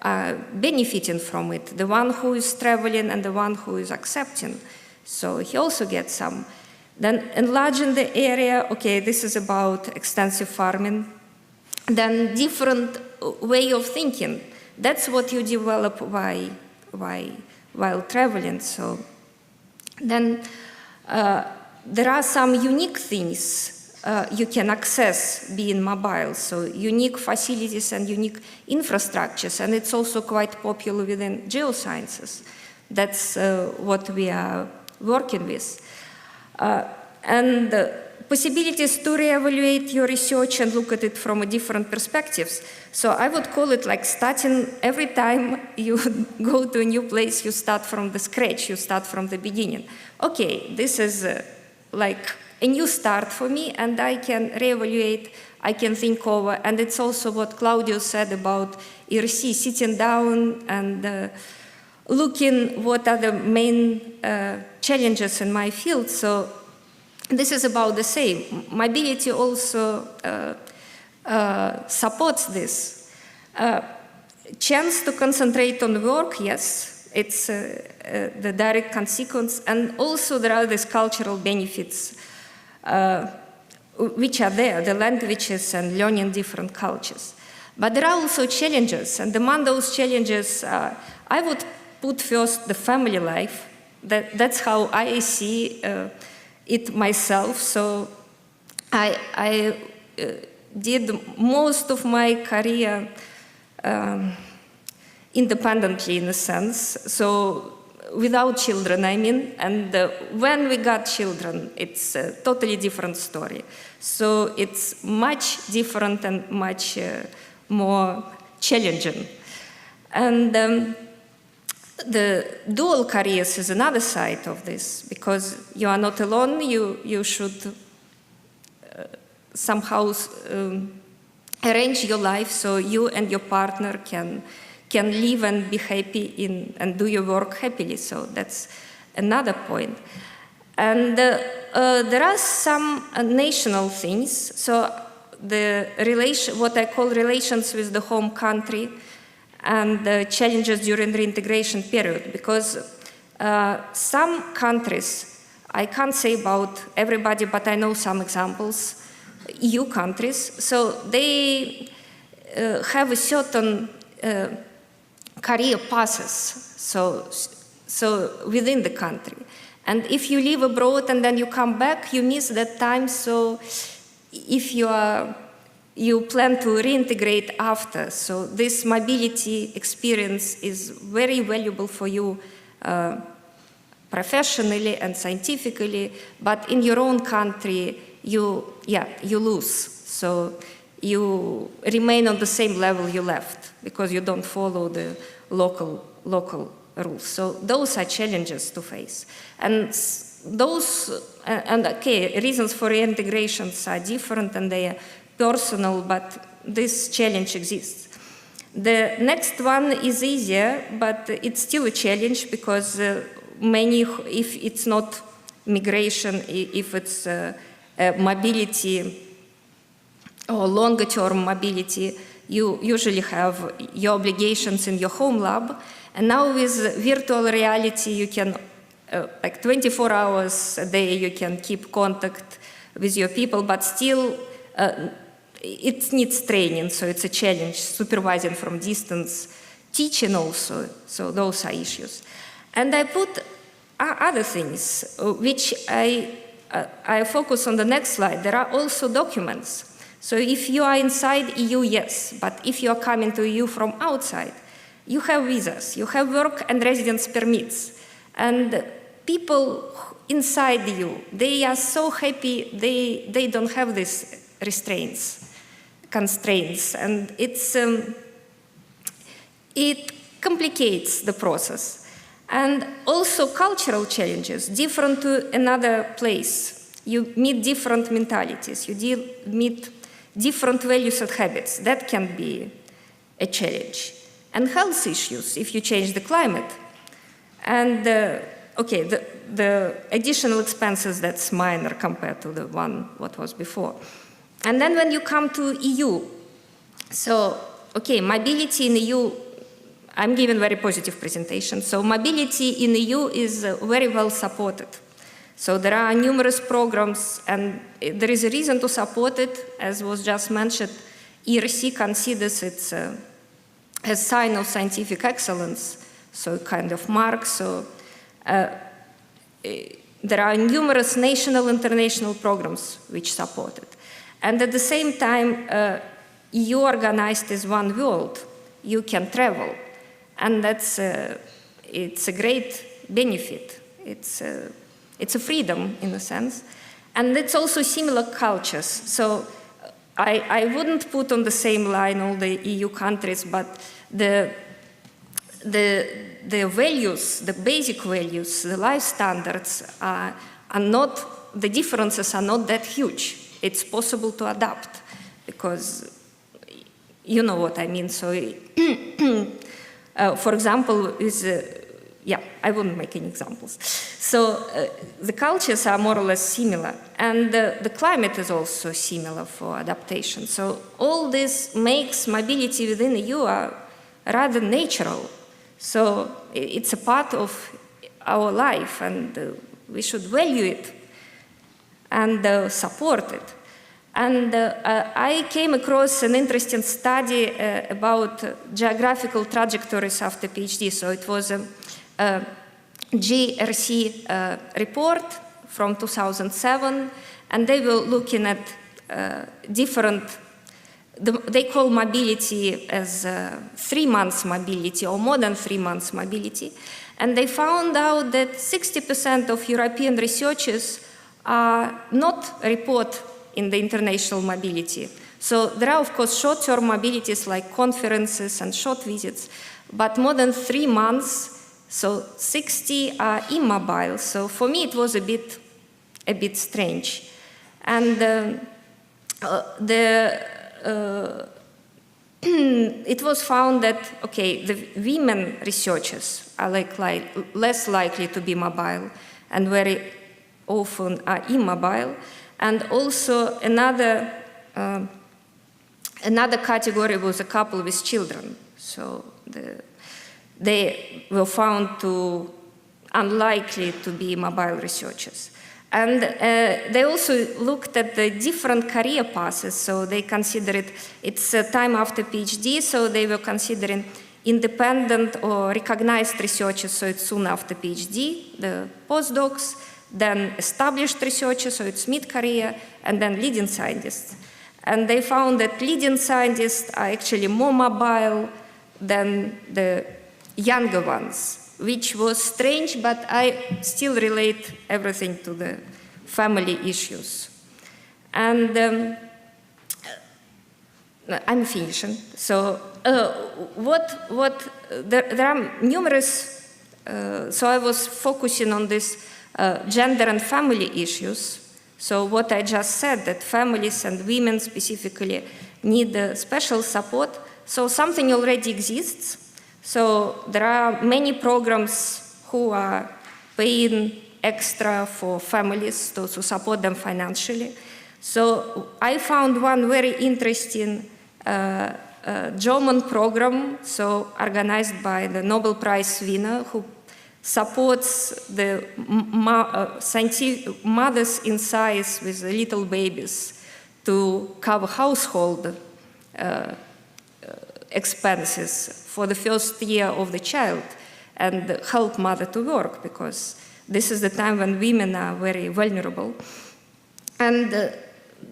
are benefiting from it, the one who is traveling and the one who is accepting, so he also gets some. Then enlarging the area, this is about extensive farming. Then different way of thinking. That's what you develop while traveling. So then there are some unique things you can access being mobile. So unique facilities and unique infrastructures. And it's also quite popular within geosciences. That's what we are working with. And possibilities to reevaluate your research and look at it from a different perspectives. So I would call it like starting every time you go to a new place, you start from the scratch, you start from the beginning. This is like a new start for me, and I can reevaluate, I can think over, and it's also what Claudio said about ERC, sitting down and looking what are the main challenges in my field. So this is about the same. Mobility also supports this. Chance to concentrate on work, yes, it's the direct consequence. And also there are these cultural benefits which are there, the languages and learning different cultures. But there are also challenges, and among those challenges, I would put first the family life. That's how I see it myself. So I did most of my career independently, in a sense. So without children, I mean. And when we got children, it's a totally different story. So it's much different and much more challenging. And the dual careers is another side of this, because you are not alone, you should somehow arrange your life so you and your partner can live and be happy and do your work happily. So that's another point. And there are some national things. So the what I call relations with the home country, and the challenges during the reintegration period, because some countries, I can't say about everybody, but I know some examples, EU countries, so they have a certain career passes, so within the country. And if you live abroad and then you come back, you miss that time, so if you plan to reintegrate after. So this mobility experience is very valuable for you professionally and scientifically, but in your own country, you lose. So you remain on the same level you left because you don't follow the local rules. So those are challenges to face. And those, and okay, reasons for reintegrations are different and they are personal, but this challenge exists. The next one is easier, but it's still a challenge because many, if it's not migration, if it's mobility or longer term mobility, you usually have your obligations in your home lab. And now with virtual reality, you can, like 24 hours a day, you can keep contact with your people, but still it needs training, so it's a challenge, supervising from distance, teaching also, so those are issues. And I put other things, which I focus on the next slide. There are also documents. So if you are inside EU, yes, but if you are coming to EU from outside, you have visas, you have work and residence permits. And people inside EU, they are so happy they don't have these constraints, and it complicates the process. And also cultural challenges, different to another place. You meet different mentalities, you meet different values and habits. That can be a challenge. And health issues, if you change the climate. And okay, the additional expenses, that's minor compared to the one what was before. And then when you come to EU, so, okay, mobility in EU, I'm giving very positive presentation. So mobility in EU is very well supported. So there are numerous programs, and there is a reason to support it. As was just mentioned, ERC considers it a sign of scientific excellence, so kind of mark. So there are numerous national, international programs which support it. And at the same time, EU organized as one world. You can travel. And that's it's a great benefit. It's a freedom in a sense. And it's also similar cultures. So I wouldn't put on the same line all the EU countries, but the values, the basic values, the life standards are not, the differences are not that huge. It's possible to adapt because you know what I mean. So for example, I wouldn't make any examples. So the cultures are more or less similar, and the climate is also similar for adaptation. So all this makes mobility within the EU rather natural. So it's a part of our life, and we should value it and support it. And I came across an interesting study about geographical trajectories after PhD. So it was a GRC report from 2007, and they were looking at different, they call mobility as 3 months mobility or more than 3 months mobility. And they found out that 60% of European researchers not report in the international mobility. So there are, of course, short-term mobilities like conferences and short visits, but more than 3 months, so 60 are immobile. So for me, it was a bit strange. And it was found that, okay, the women researchers are less likely to be mobile and very often are immobile. And also another category was a couple with children. So they were found to unlikely to be mobile researchers. And they also looked at the different career paths. So they considered it's time after PhD, so they were considering independent or recognized researchers, so it's soon after PhD, the postdocs, then established researchers, so it's mid-career, and then leading scientists. And they found that leading scientists are actually more mobile than the younger ones, which was strange, but I still relate everything to the family issues. And I'm finishing. So there are numerous, so I was focusing on this gender and family issues. So what I just said, that families and women specifically need special support. So something already exists. So there are many programs who are paying extra for families to support them financially. So I found one very interesting German program, so organized by the Nobel Prize winner, who supports the mothers in science with little babies to cover household expenses for the first year of the child and help mother to work, because this is the time when women are very vulnerable. And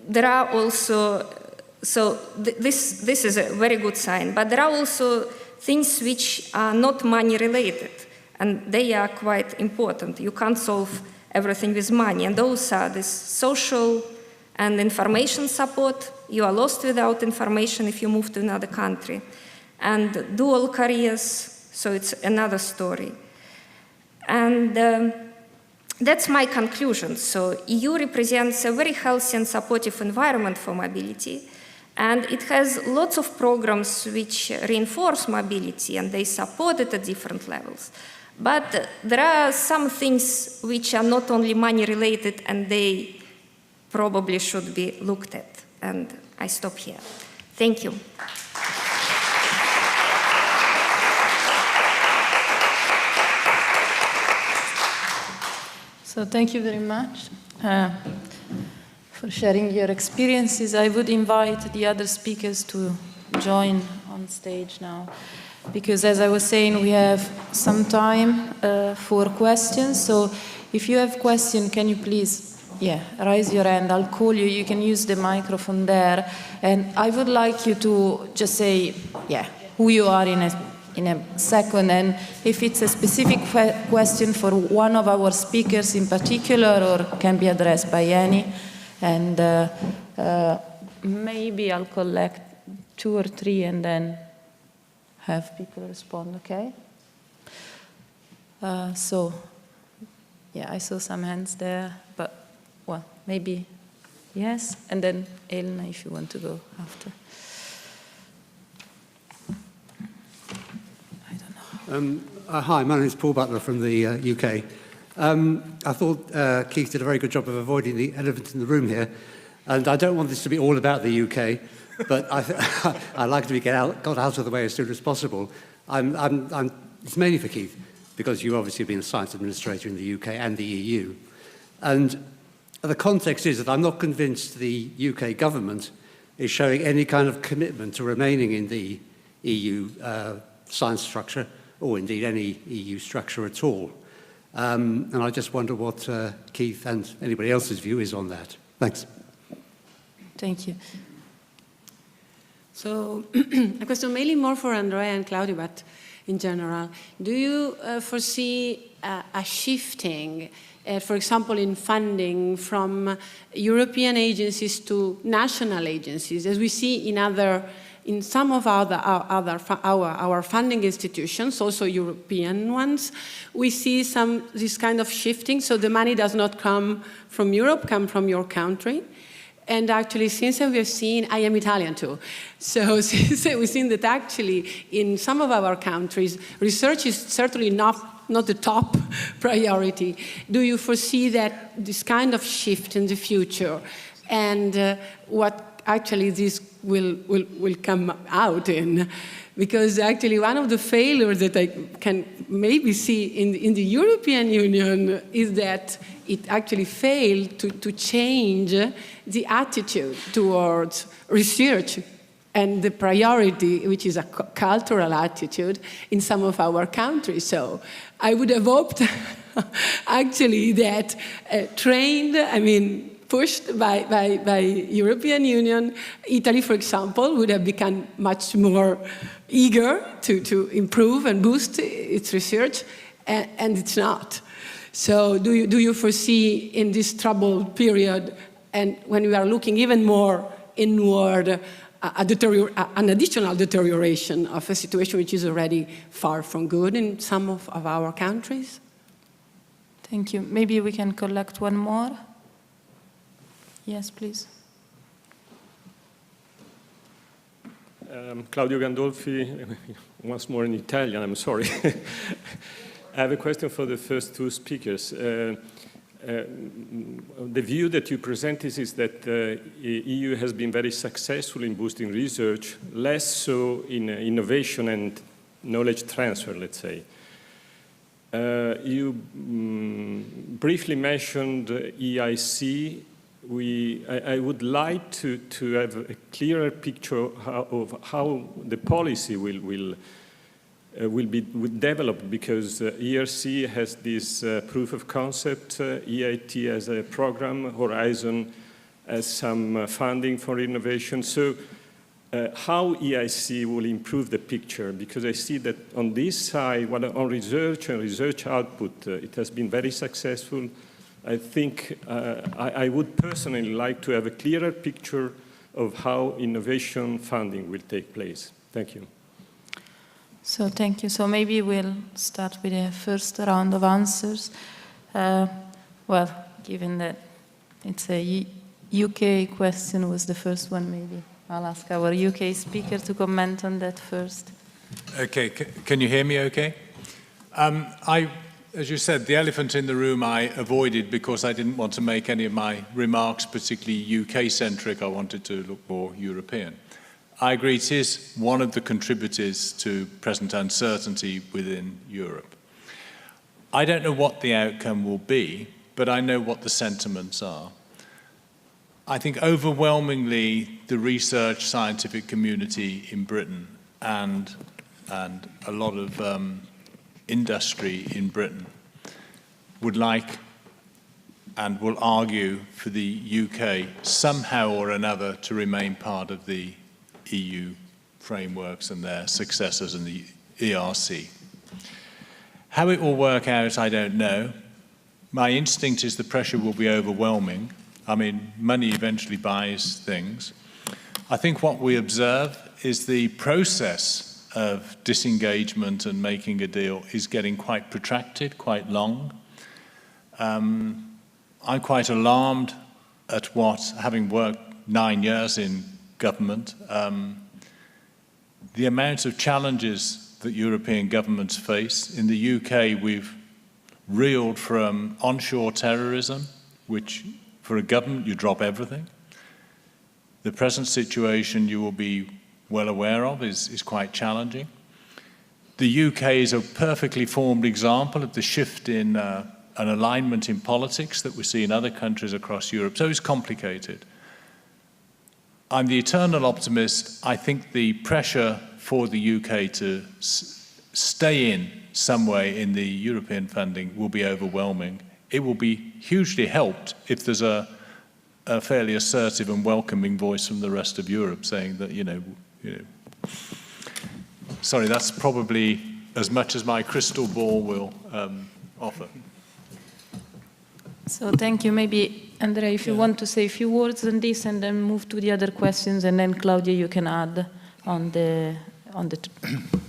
there are also, this is a very good sign, but there are also things which are not money related, and they are quite important. You can't solve everything with money, and those are this social and information support. You are lost without information if you move to another country. And dual careers, so it's another story. And that's my conclusion. So EU represents a very healthy and supportive environment for mobility, and it has lots of programs which reinforce mobility, and they support it at different levels. But there are some things which are not only money related, and they probably should be looked at. And I stop here. Thank you. So thank you very much for sharing your experiences. I would invite the other speakers to join on stage now, because as I was saying, we have some time for questions. So if you have questions, can you please raise your hand. I'll call you. You can use the microphone there. And I would like you to just say, who you are in a second, and if it's a specific question for one of our speakers in particular, or can be addressed by any. And maybe I'll collect 2 or 3 and then have people respond, okay? I saw some hands there, but, well, maybe yes, and then Elena, if you want to go after. Hi, my name is Paul Butler from the UK. I thought Keith did a very good job of avoiding the elephant in the room here, and I don't want this to be all about the UK, but I'd like to got out of the way as soon as possible. It's mainly for Keith, because you obviously have been a science administrator in the UK and the EU. And the context is that I'm not convinced the UK government is showing any kind of commitment to remaining in the EU science structure, or indeed any EU structure at all. And I just wonder what Keith and anybody else's view is on that. Thanks. Thank you. So a question mainly more for Andrea and Claudio, but in general. Do you foresee a shifting, for example, in funding from European agencies to national agencies, as we see in some of our funding institutions, also European ones, we see this kind of shifting, so the money does not come from Europe, come from your country. And actually, since we have seen, I am Italian too, so since we've seen that actually in some of our countries, research is certainly not the top priority. Do you foresee that this kind of shift in the future, and what actually this will come out in? Because actually one of the failures that I can maybe see in the European Union is that it actually failed to change the attitude towards research and the priority, which is a cultural attitude in some of our countries. So I would have hoped actually that pushed by European Union, Italy, for example, would have become much more eager to improve and boost its research, and it's not. So do you foresee in this troubled period, and when we are looking even more inward, an additional deterioration of a situation which is already far from good in some of our countries? Thank you. Maybe we can collect one more. Yes, please. Claudio Gandolfi, once more in Italian, I'm sorry. I have a question for the first two speakers. The view that you presented is that the EU has been very successful in boosting research, less so in innovation and knowledge transfer, let's say. You briefly mentioned EIC. I would like to have a clearer picture of how the policy will be developed, because ERC has this proof of concept, EIT as a program, Horizon as some funding for innovation. So how EIC will improve the picture? Because I see that on this side, on research and research output, it has been very successful. I think I would personally like to have a clearer picture of how innovation funding will take place. Thank you. So thank you. So maybe we'll start with the first round of answers. Well, given that it's a UK question was the first one, maybe I'll ask our UK speaker to comment on that first. Okay, can you hear me okay? As you said, the elephant in the room I avoided because I didn't want to make any of my remarks particularly UK-centric. I wanted to look more European. I agree it is one of the contributors to present uncertainty within Europe. I don't know what the outcome will be, but I know what the sentiments are. I think overwhelmingly the research scientific community in Britain and a lot of industry in Britain would like and will argue for the UK somehow or another to remain part of the EU frameworks and their successors in the ERC. How it will work out, I don't know. My instinct is the pressure will be overwhelming. I mean, money eventually buys things. I think what we observe is the process of disengagement and making a deal is getting quite protracted, quite long. I'm quite alarmed at what, having worked 9 years in government, the amount of challenges that European governments face. In the UK, we've reeled from onshore terrorism, which for a government, you drop everything. The present situation you will be well aware of is quite challenging. The UK is a perfectly formed example of the shift in an alignment in politics that we see in other countries across Europe. So it's complicated. I'm the eternal optimist. I think the pressure for the UK to stay in some way in the European funding will be overwhelming. It will be hugely helped if there's a fairly assertive and welcoming voice from the rest of Europe saying that, you know, sorry, that's probably as much as my crystal ball will offer. So thank you. Maybe, Andrea, if you want to say a few words on this and then move to the other questions, and then Claudia, you can add on the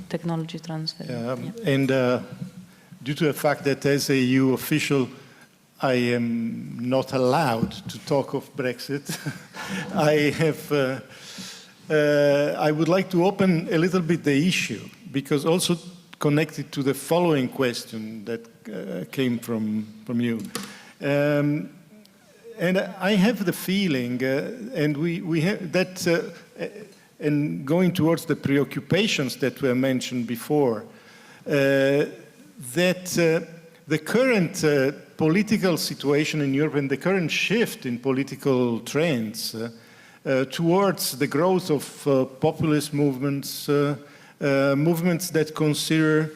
technology transfer. And due to the fact that as a EU official, I am not allowed to talk of Brexit, I would like to open a little bit the issue, because also connected to the following question that came from you. And I have the feeling, and we have that, and going towards the preoccupations that were mentioned before, that the current political situation in Europe and the current shift in political trends towards the growth of populist movements, movements that consider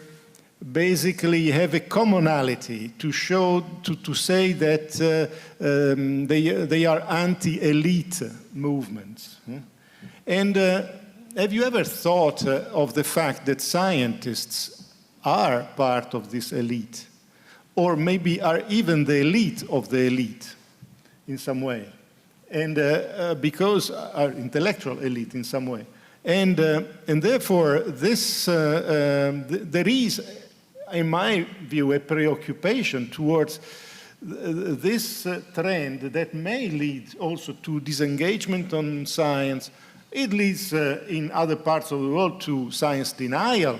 basically have a commonality to show, to say that they are anti-elite movements. And have you ever thought of the fact that scientists are part of this elite, or maybe are even the elite of the elite in some way, and because are intellectual elite in some way, and therefore this there is, in my view, a preoccupation towards this trend that may lead also to disengagement on science. It leads in other parts of the world to science denial.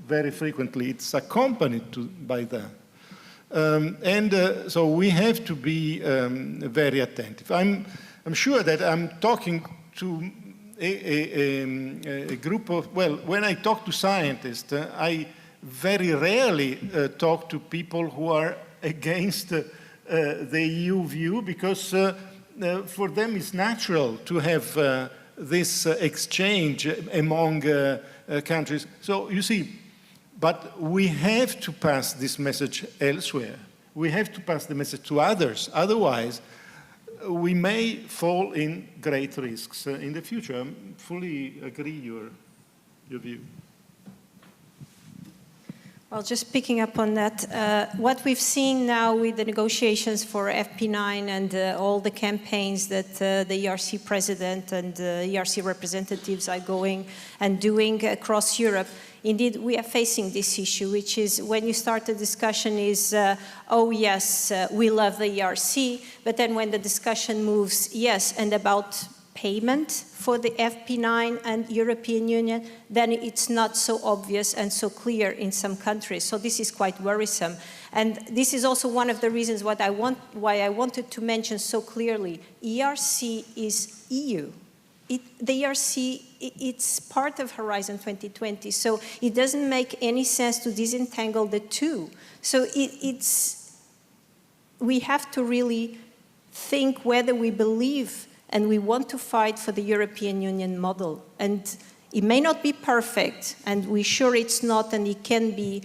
Very frequently it's accompanied by that. So we have to be very attentive. I'm sure that I'm talking to a group of, well, when I talk to scientists, I very rarely talk to people who are against the EU view, because for them it's natural to have this exchange among countries. So you see, but we have to pass this message elsewhere. We have to pass the message to others. Otherwise, we may fall in great risks in the future. I fully agree your view. Well, just picking up on that, what we've seen now with the negotiations for FP9 and all the campaigns that the ERC president and ERC representatives are going and doing across Europe, indeed, we are facing this issue, which is when you start the discussion is, oh yes, we love the ERC, but then when the discussion moves, yes, and about payment for the FP9 and European Union, then it's not so obvious and so clear in some countries. So this is quite worrisome. And this is also one of the reasons why I wanted to mention so clearly, ERC is EU. The ERC, it's part of Horizon 2020, so it doesn't make any sense to disentangle the two. So we have to really think whether we believe and we want to fight for the European Union model. And it may not be perfect, and we're sure it's not, and it can be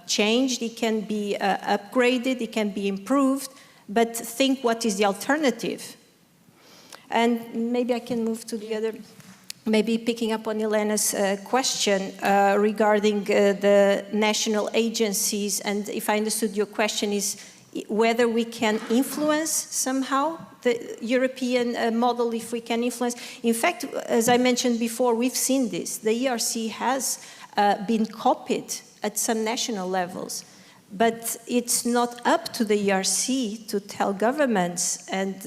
changed, it can be upgraded, it can be improved, but think what is the alternative. And maybe I can move to the other, maybe picking up on Elena's question regarding the national agencies, and if I understood your question is whether we can influence somehow the European model, if we can influence. In fact, as I mentioned before, we've seen this. The ERC has been copied at some national levels. But it's not up to the ERC to tell governments and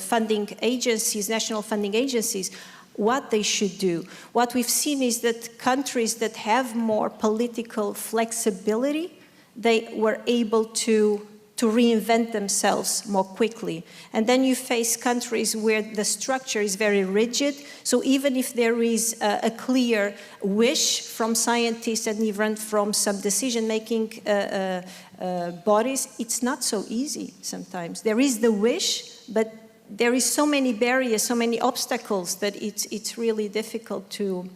funding agencies, national funding agencies, what they should do. What we've seen is that countries that have more political flexibility, they were able to reinvent themselves more quickly. And then you face countries where the structure is very rigid. So even if there is a clear wish from scientists and even from some decision-making bodies, it's not so easy sometimes. There is the wish, but there is so many barriers, so many obstacles that it's really difficult to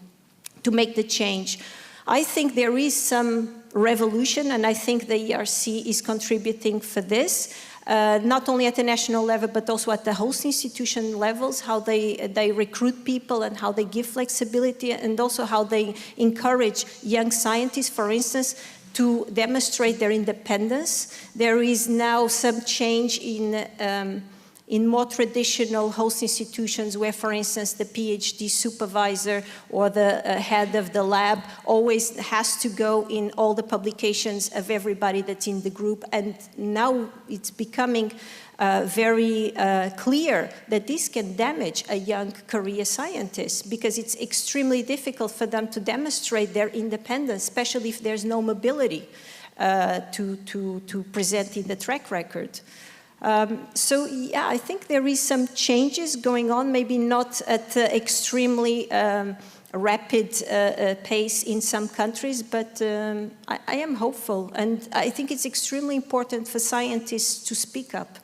make the change. I think there is some revolution, and I think the ERC is contributing for this, not only at the national level, but also at the host institution levels, how they recruit people and how they give flexibility, and also how they encourage young scientists, for instance, to demonstrate their independence. There is now some change in more traditional host institutions where, for instance, the PhD supervisor or the head of the lab always has to go in all the publications of everybody that's in the group. And now it's becoming very clear that this can damage a young career scientist, because it's extremely difficult for them to demonstrate their independence, especially if there's no mobility to present in the track record. So yeah, I think there is some changes going on, maybe not at extremely rapid pace in some countries, but I am hopeful, and I think it's extremely important for scientists to speak up.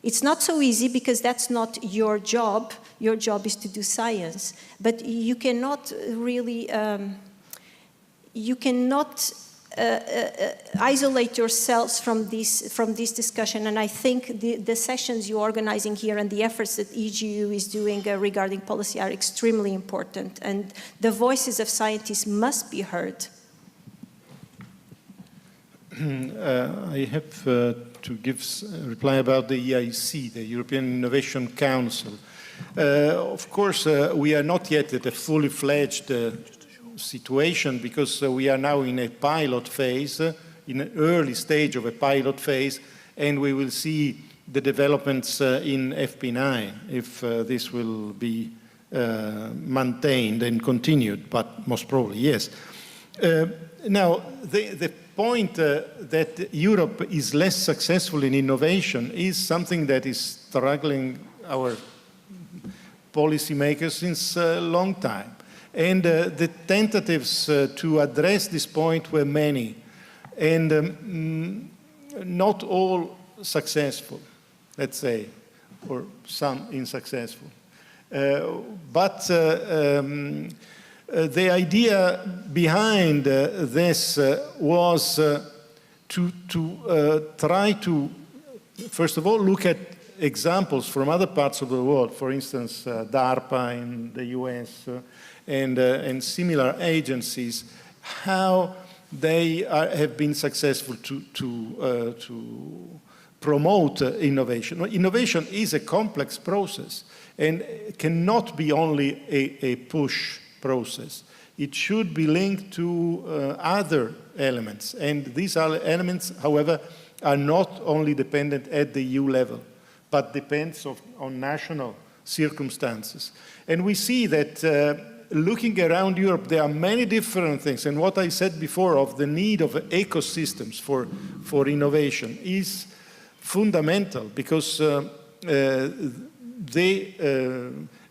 It's not so easy because that's not your job. Your job is to do science, but you cannot really, isolate yourselves from this discussion, and I think the sessions you're organizing here and the efforts that EGU is doing regarding policy are extremely important, and the voices of scientists must be heard. I have to give a reply about the EIC, the European Innovation Council. Of course, we are not yet at a fully fledged situation, because we are now in a pilot phase, in an early stage of a pilot phase, and we will see the developments in FP9, if this will be maintained and continued, but most probably yes. Now, the point that Europe is less successful in innovation is something that is struggling our policymakers since a long time. And the tentatives to address this point were many, and not all successful, let's say, or some unsuccessful. But the idea behind this was to try to, first of all, look at examples from other parts of the world, for instance, DARPA in the US and similar agencies, how they have been successful to promote innovation. Innovation is a complex process and cannot be only a push process. It should be linked to other elements. And these elements, however, are not only dependent at the EU level, but depends on national circumstances. And we see that looking around Europe, there are many different things. And what I said before of the need of ecosystems for innovation is fundamental, because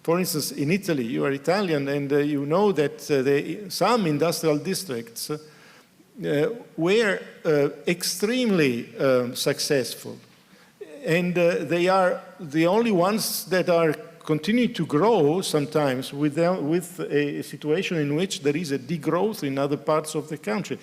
for instance, in Italy, you are Italian, and you know that some industrial districts were extremely successful. And they are the only ones that are continuing to grow sometimes with a situation in which there is a degrowth in other parts of the country.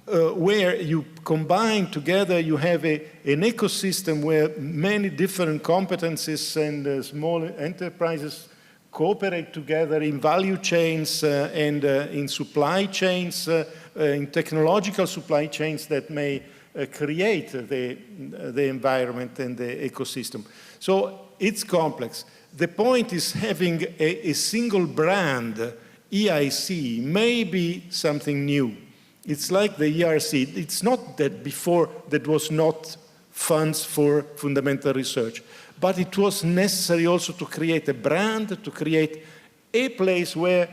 Where you combine together, you have an ecosystem where many different competencies and small enterprises cooperate together in value chains and in supply chains, in technological supply chains that may create the environment and the ecosystem. So it's complex. The point is having a single brand, EIC, may be something new. It's like the ERC. It's not that before there was not funds for fundamental research, but it was necessary also to create a brand, to create a place where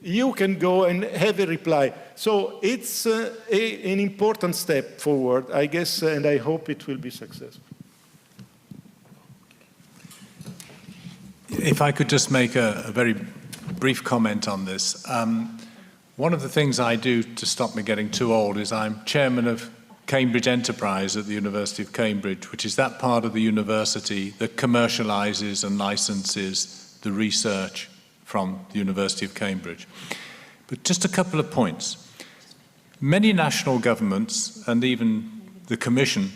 you can go and have a reply. So it's an important step forward, I guess, and I hope it will be successful. If I could just make a very brief comment on this. One of the things I do to stop me getting too old is I'm chairman of Cambridge Enterprise at the University of Cambridge, which is that part of the university that commercializes and licenses the research from the University of Cambridge. But just a couple of points. Many national governments and even the Commission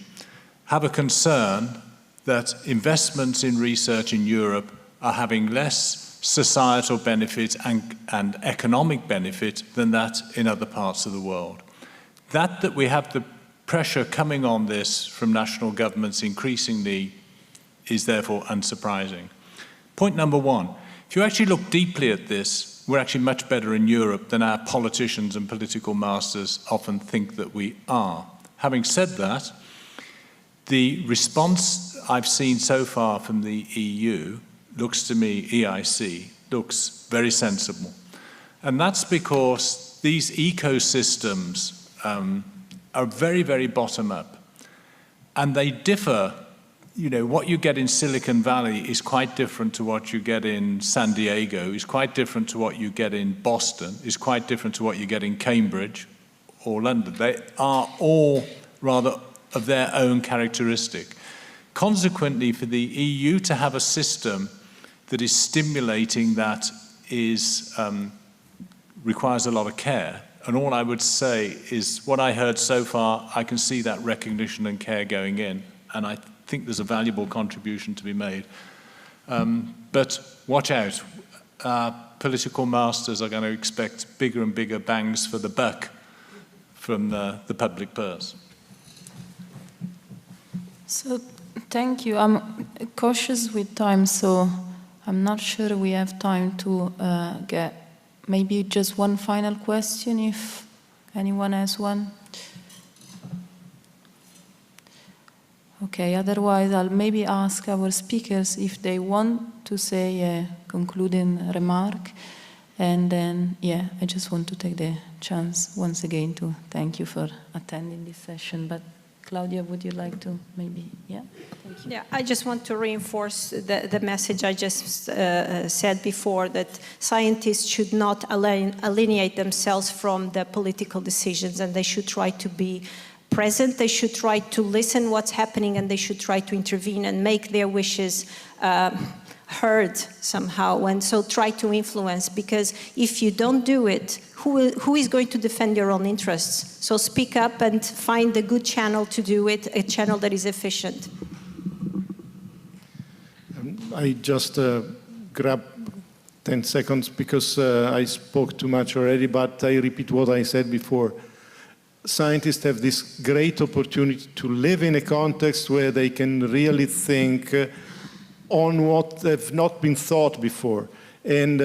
have a concern that investments in research in Europe are having less societal benefit and economic benefit than that in other parts of the world. That we have the pressure coming on this from national governments increasingly is therefore unsurprising. Point number one, if you actually look deeply at this, we're actually much better in Europe than our politicians and political masters often think that we are. Having said that, the response I've seen so far from the EU looks to me, EIC, looks very sensible. And that's because these ecosystems are very, very bottom up. And they differ, you know, what you get in Silicon Valley is quite different to what you get in San Diego, is quite different to what you get in Boston, is quite different to what you get in Cambridge or London. They are all rather of their own characteristic. Consequently, for the EU to have a system that is stimulating that requires a lot of care. And all I would say is what I heard so far, I can see that recognition and care going in, and I think there's a valuable contribution to be made. But watch out. Political masters are going to expect bigger and bigger bangs for the buck from the public purse. So, thank you. I'm cautious with time, so I'm not sure we have time to get maybe just one final question, if anyone has one. Okay, otherwise I'll maybe ask our speakers if they want to say a concluding remark. And then, yeah, I just want to take the chance once again to thank you for attending this session. But Claudia, would you like to maybe, yeah? Thank you. Yeah, I just want to reinforce the message I just said before, that scientists should not alienate themselves from the political decisions, and they should try to be present. They should try to listen what's happening, and they should try to intervene and make their wishes heard somehow, and so try to influence, because if you don't do it, who is going to defend your own interests? So speak up and find a good channel to do it, a channel that is efficient. I just grab 10 seconds because I spoke too much already, but I repeat what I said before. Scientists have this great opportunity to live in a context where they can really think on what have not been thought before, and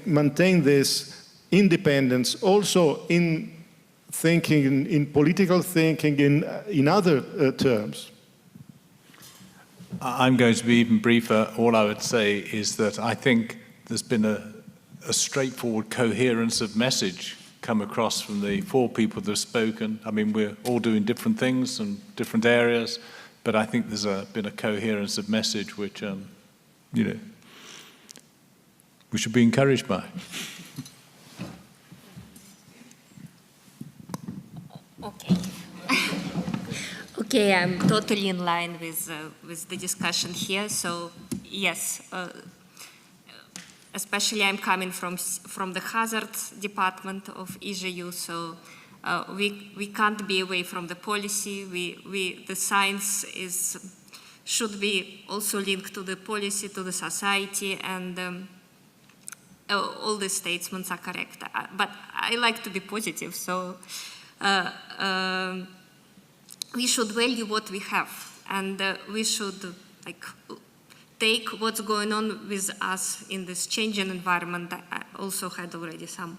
maintain this independence also in thinking, in political thinking, in other terms. I'm going to be even briefer. All I would say is that I think there's been a straightforward coherence of message come across from the 4 people that have spoken. I mean, we're all doing different things in different areas, but I think there's been a coherence of message which, you know, we should be encouraged by. Okay. Okay, I'm totally in line with the discussion here. So yes, especially I'm coming from the hazard department of EGU, so we can't be away from the policy. The science should be also linked to the policy, to the society, and all the statements are correct. But I like to be positive, so we should value what we have, and we should take what's going on with us in this changing environment. I also had already some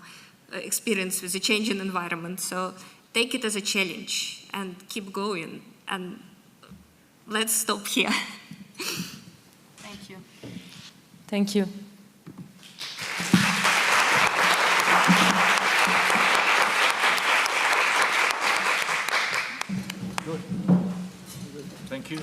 experience with the changing environment, so take it as a challenge and keep going, and let's stop here. Thank you. Thank you. Thank you.